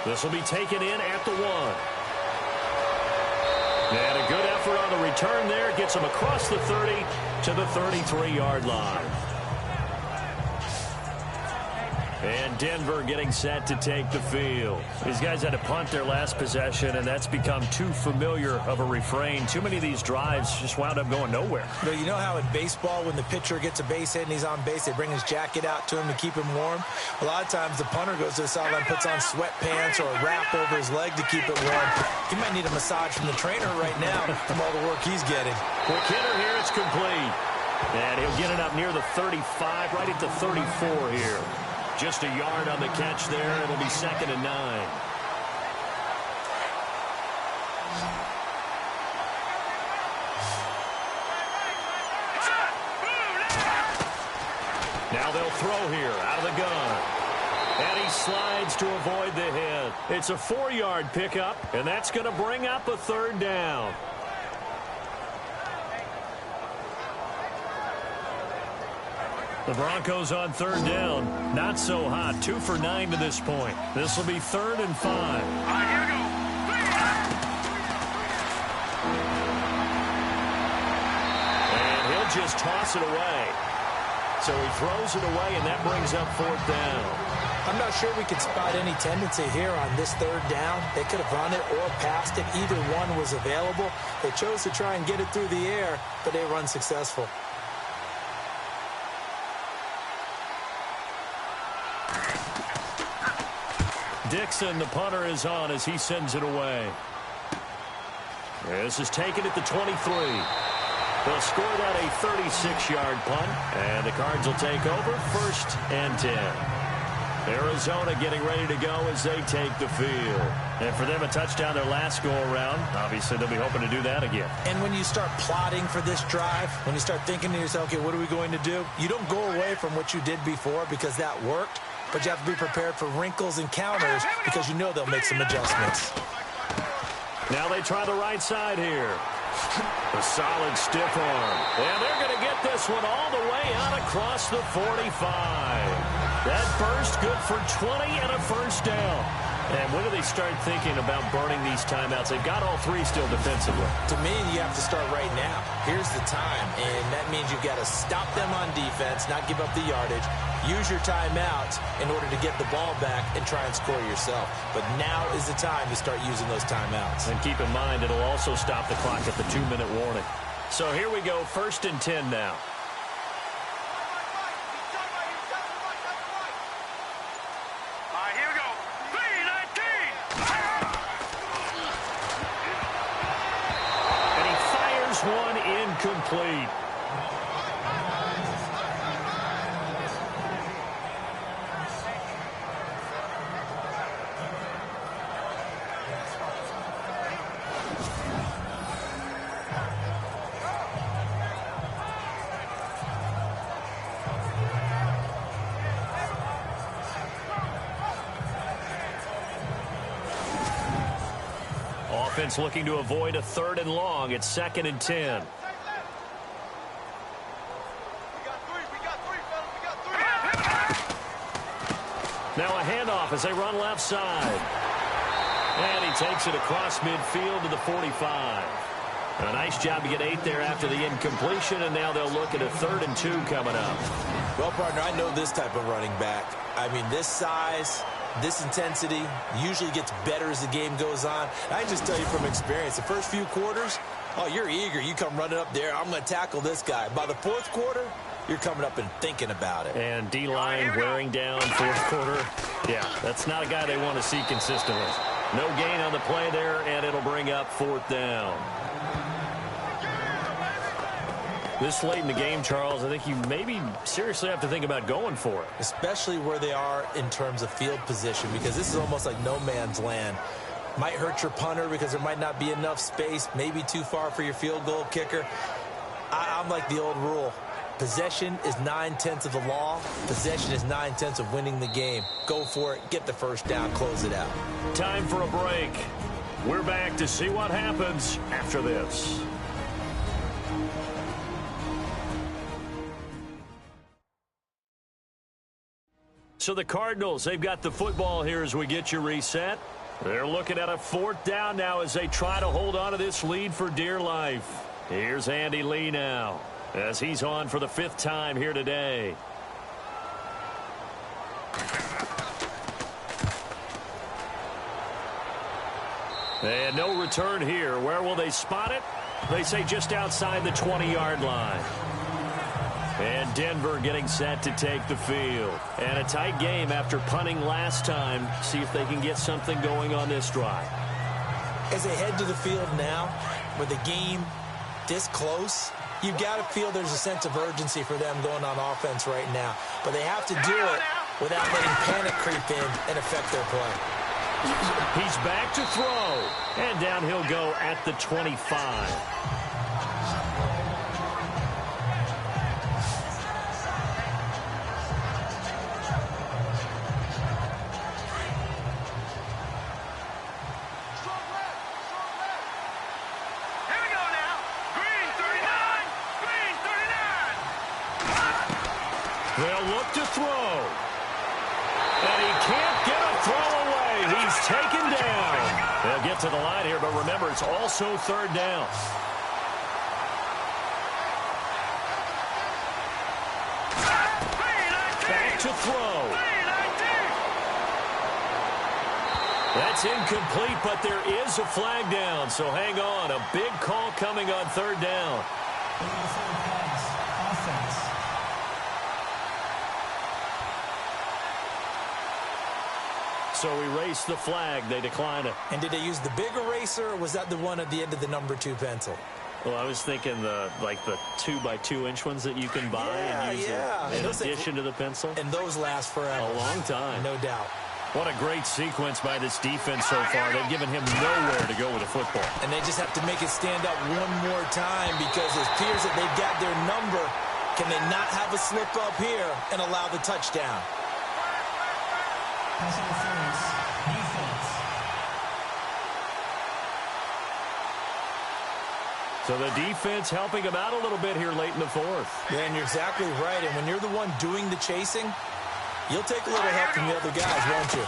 This will be taken in at the 1. And a good effort on the return there. Gets him across the 30 to the 33-yard line. And Denver getting set to take the field. These guys had to punt their last possession, and that's become too familiar of a refrain. Too many of these drives just wound up going nowhere. You know how in baseball, when the pitcher gets a base hit and he's on base, they bring his jacket out to him to keep him warm? A lot of times the punter goes to the sideline, puts on sweatpants or a wrap over his leg to keep it warm. He might need a massage from the trainer right now from all the work he's getting. Quick hitter here, it's complete. And he'll get it up near the 35, right at the 34 here. Just a yard on the catch there. It'll be 2nd and 9. Now they'll throw here out of the gun. And he slides to avoid the hit. It's a 4-yard pickup, and that's going to bring up a 3rd down. The Broncos on 3rd down. Not so hot. 2 for 9 to this point. This will be 3rd and 5. All right, here we go. And he'll just toss it away. So he throws it away, and that brings up 4th down. I'm not sure we could spot any tendency here on this 3rd down. They could have run it or passed it. Either one was available. They chose to try and get it through the air, but they were unsuccessful. Dixon, the punter, is on as he sends it away. This is taken at the 23. They'll score that a 36-yard punt, and the Cards will take over 1st and 10. Arizona getting ready to go as they take the field. And for them, a touchdown their last go-around. Obviously, they'll be hoping to do that again. And when you start plotting for this drive, when you start thinking to yourself, okay, what are we going to do? You don't go away from what you did before because that worked. But you have to be prepared for wrinkles and counters because you know they'll make some adjustments. Now they try the right side here. A solid stiff arm. And they're going to get this one all the way out across the 45. That burst good for 20 and a 1st down. And when do they start thinking about burning these timeouts? They've got all 3 still defensively. To me, you have to start right now. Here's the time, and that means you've got to stop them on defense, not give up the yardage, use your timeouts in order to get the ball back and try and score yourself. But now is the time to start using those timeouts. And keep in mind, it'll also stop the clock at the 2-minute warning. So here we go, 1st and 10 now. One incomplete. Offense looking to avoid a 3rd and long. It's 2nd and 10. Now a handoff as they run left side. And he takes it across midfield to the 45. A nice job to get 8 there after the incompletion, and now they'll look at a 3rd and 2 coming up. Well, partner, I know this type of running back. I mean, this size, This intensity usually gets better as the game goes on. I can just tell you from experience, the first few quarters, oh, you're eager. You come running up there. I'm going to tackle this guy. By the fourth quarter, you're coming up and thinking about it. And D-line wearing down fourth quarter. Yeah, that's not a guy they want to see consistently. No gain on the play there, and it'll bring up fourth down. This late in the game, Charles, I think you maybe seriously have to think about going for it. Especially where they are in terms of field position, because this is almost like no man's land. Might hurt your punter because there might not be enough space, maybe too far for your field goal kicker. I'm like the old rule. Possession is 9/10 of the law. Possession is 9/10 of winning the game. Go for it. Get the first down. Close it out. Time for a break. We're back to see what happens after this. So the Cardinals, they've got the football here as we get you reset. They're looking at a fourth down now as they try to hold on to this lead for dear life. Here's Andy Lee now as he's on for the fifth time here today. And no return here. Where will they spot it? They say just outside the 20-yard line. And Denver getting set to take the field. And a tight game after punting last time. See if they can get something going on this drive. As they head to the field now, with the game this close, you've got to feel there's a sense of urgency for them going on offense right now. But they have to do it without letting panic creep in and affect their play. He's back to throw. And down he'll go at the 25. They'll look to throw. And he can't get a throw away. He's taken down. They'll get to the line here, but remember, it's also third down. Back to throw. That's incomplete, but there is a flag down, so hang on. A big call coming on third down. So erase the flag. They decline it. And did they use the big eraser, or was that the one at the end of the number 2 pencil? Well, I was thinking the 2x2-inch ones that you can buy and use in addition to the pencil. And those last forever. A long time. No doubt. What a great sequence by this defense so far. They've given him nowhere to go with the football. And they just have to make it stand up one more time, because it appears that they've got their number. Can they not have a slip up here and allow the touchdown? So the defense helping him out a little bit here late in the fourth. Yeah, and you're exactly right. And when you're the one doing the chasing, you'll take a little help from the other guys, won't you?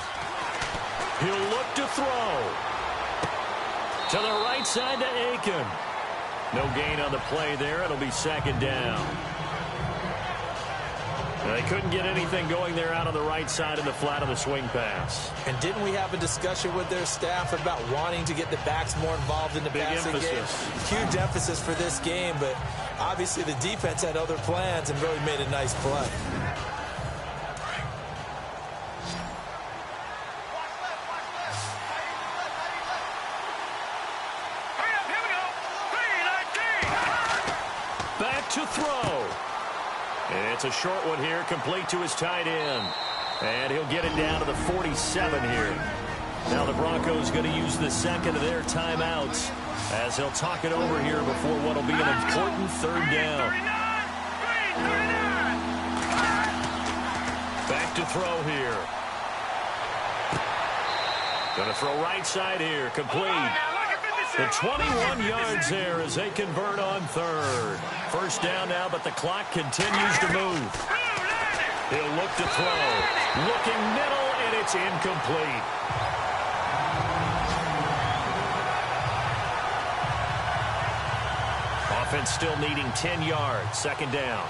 He'll look to throw. To the right side to Aiken. No gain on the play there. It'll be second down. They couldn't get anything going there out on the right side in the flat of the swing pass. And didn't we have a discussion with their staff about wanting to get the backs more involved in the passing game? Huge emphasis for this game, but obviously the defense had other plans and really made a nice play. Back to throw. It's a short one here, complete to his tight end. And he'll get it down to the 47 here. Now the Broncos going to use the second of their timeouts as he'll talk it over here before what will be an important third down. Back to throw here. Going to throw right side here, complete. The 21 yards there as they convert on third. First down now, but the clock continues to move. He'll look to throw. Looking middle, and it's incomplete. Offense still needing 10 yards. Second down.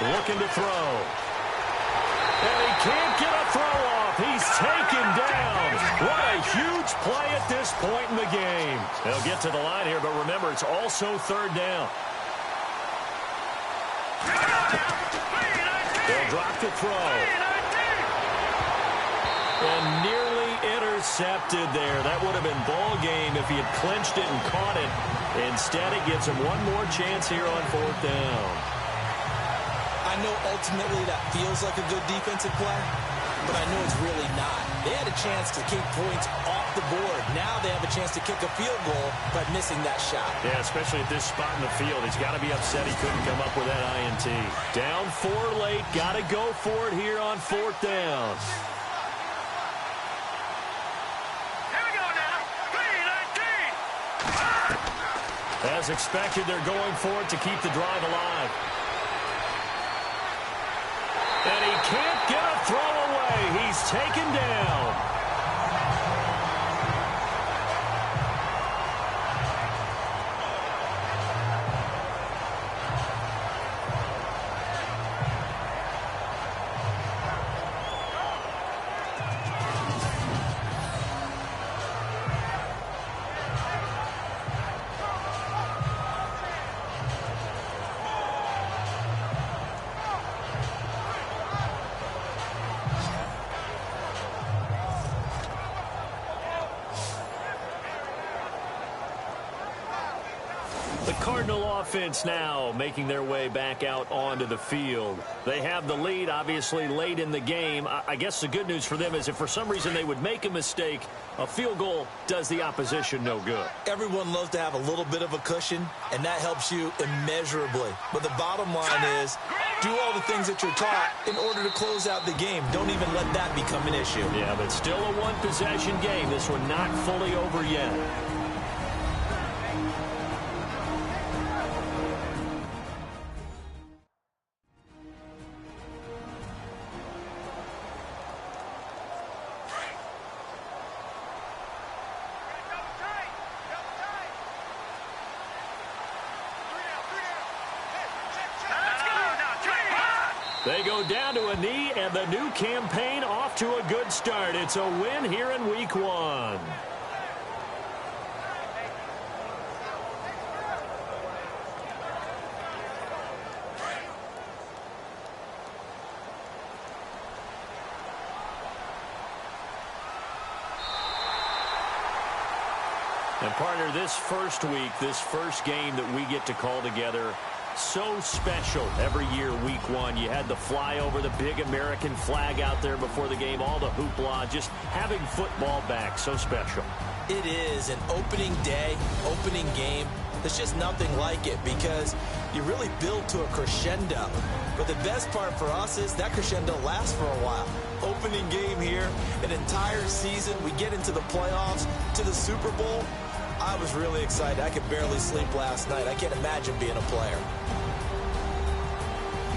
looking to throw. And he can't get a throw off. He's taken down. What a huge play at this point in the game. They'll get to the line here, but remember, it's also third down. They'll drop the throw. And nearly intercepted there. That would have been ball game if he had clinched it and caught it. Instead, it gives him one more chance here on fourth down. I know ultimately that feels like a good defensive play, but I know it's really not. They had a chance to keep points off the board. Now they have a chance to kick a field goal by missing that shot. Yeah, especially at this spot in the field. He's got to be upset he couldn't come up with that INT. Down 4 late. Got to go for it here on fourth down. Here we go now. 3-19. As expected, they're going for it to keep the drive alive. And he can't get a throw away. He's taken down. The Cardinal offense now making their way back out onto the field. They have the lead, obviously, late in the game. I guess the good news for them is if for some reason they would make a mistake, a field goal does the opposition no good. Everyone loves to have a little bit of a cushion, and that helps you immeasurably. But the bottom line is, do all the things that you're taught in order to close out the game. Don't even let that become an issue. Yeah, but still a one-possession game. This one not fully over yet. They go down to a knee, and the new campaign off to a good start. It's a win here in Week 1. And partner, this first week, this first game that we get to call together, so special every year, Week 1. You had the flyover, the big American flag out there before the game, all the hoopla, just having football back, so special. It is an opening day, opening game. There's just nothing like it because you really build to a crescendo. But the best part for us is that crescendo lasts for a while. Opening game here, an entire season. We get into the playoffs, to the Super Bowl. I was really excited. I could barely sleep last night. I can't imagine being a player.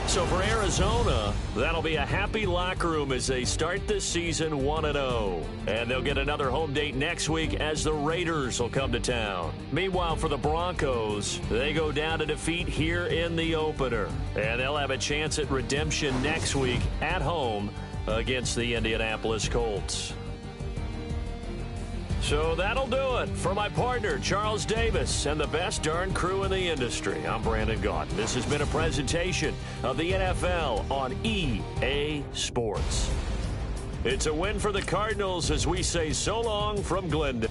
So for Arizona, that'll be a happy locker room as they start this season 1-0. And they'll get another home date next week as the Raiders will come to town. Meanwhile, for the Broncos, they go down to defeat here in the opener. And they'll have a chance at redemption next week at home against the Indianapolis Colts. So that'll do it. For my partner, Charles Davis, and the best darn crew in the industry, I'm Brandon Gaudin. This has been a presentation of the NFL on EA Sports. It's a win for the Cardinals as we say so long from Glendale.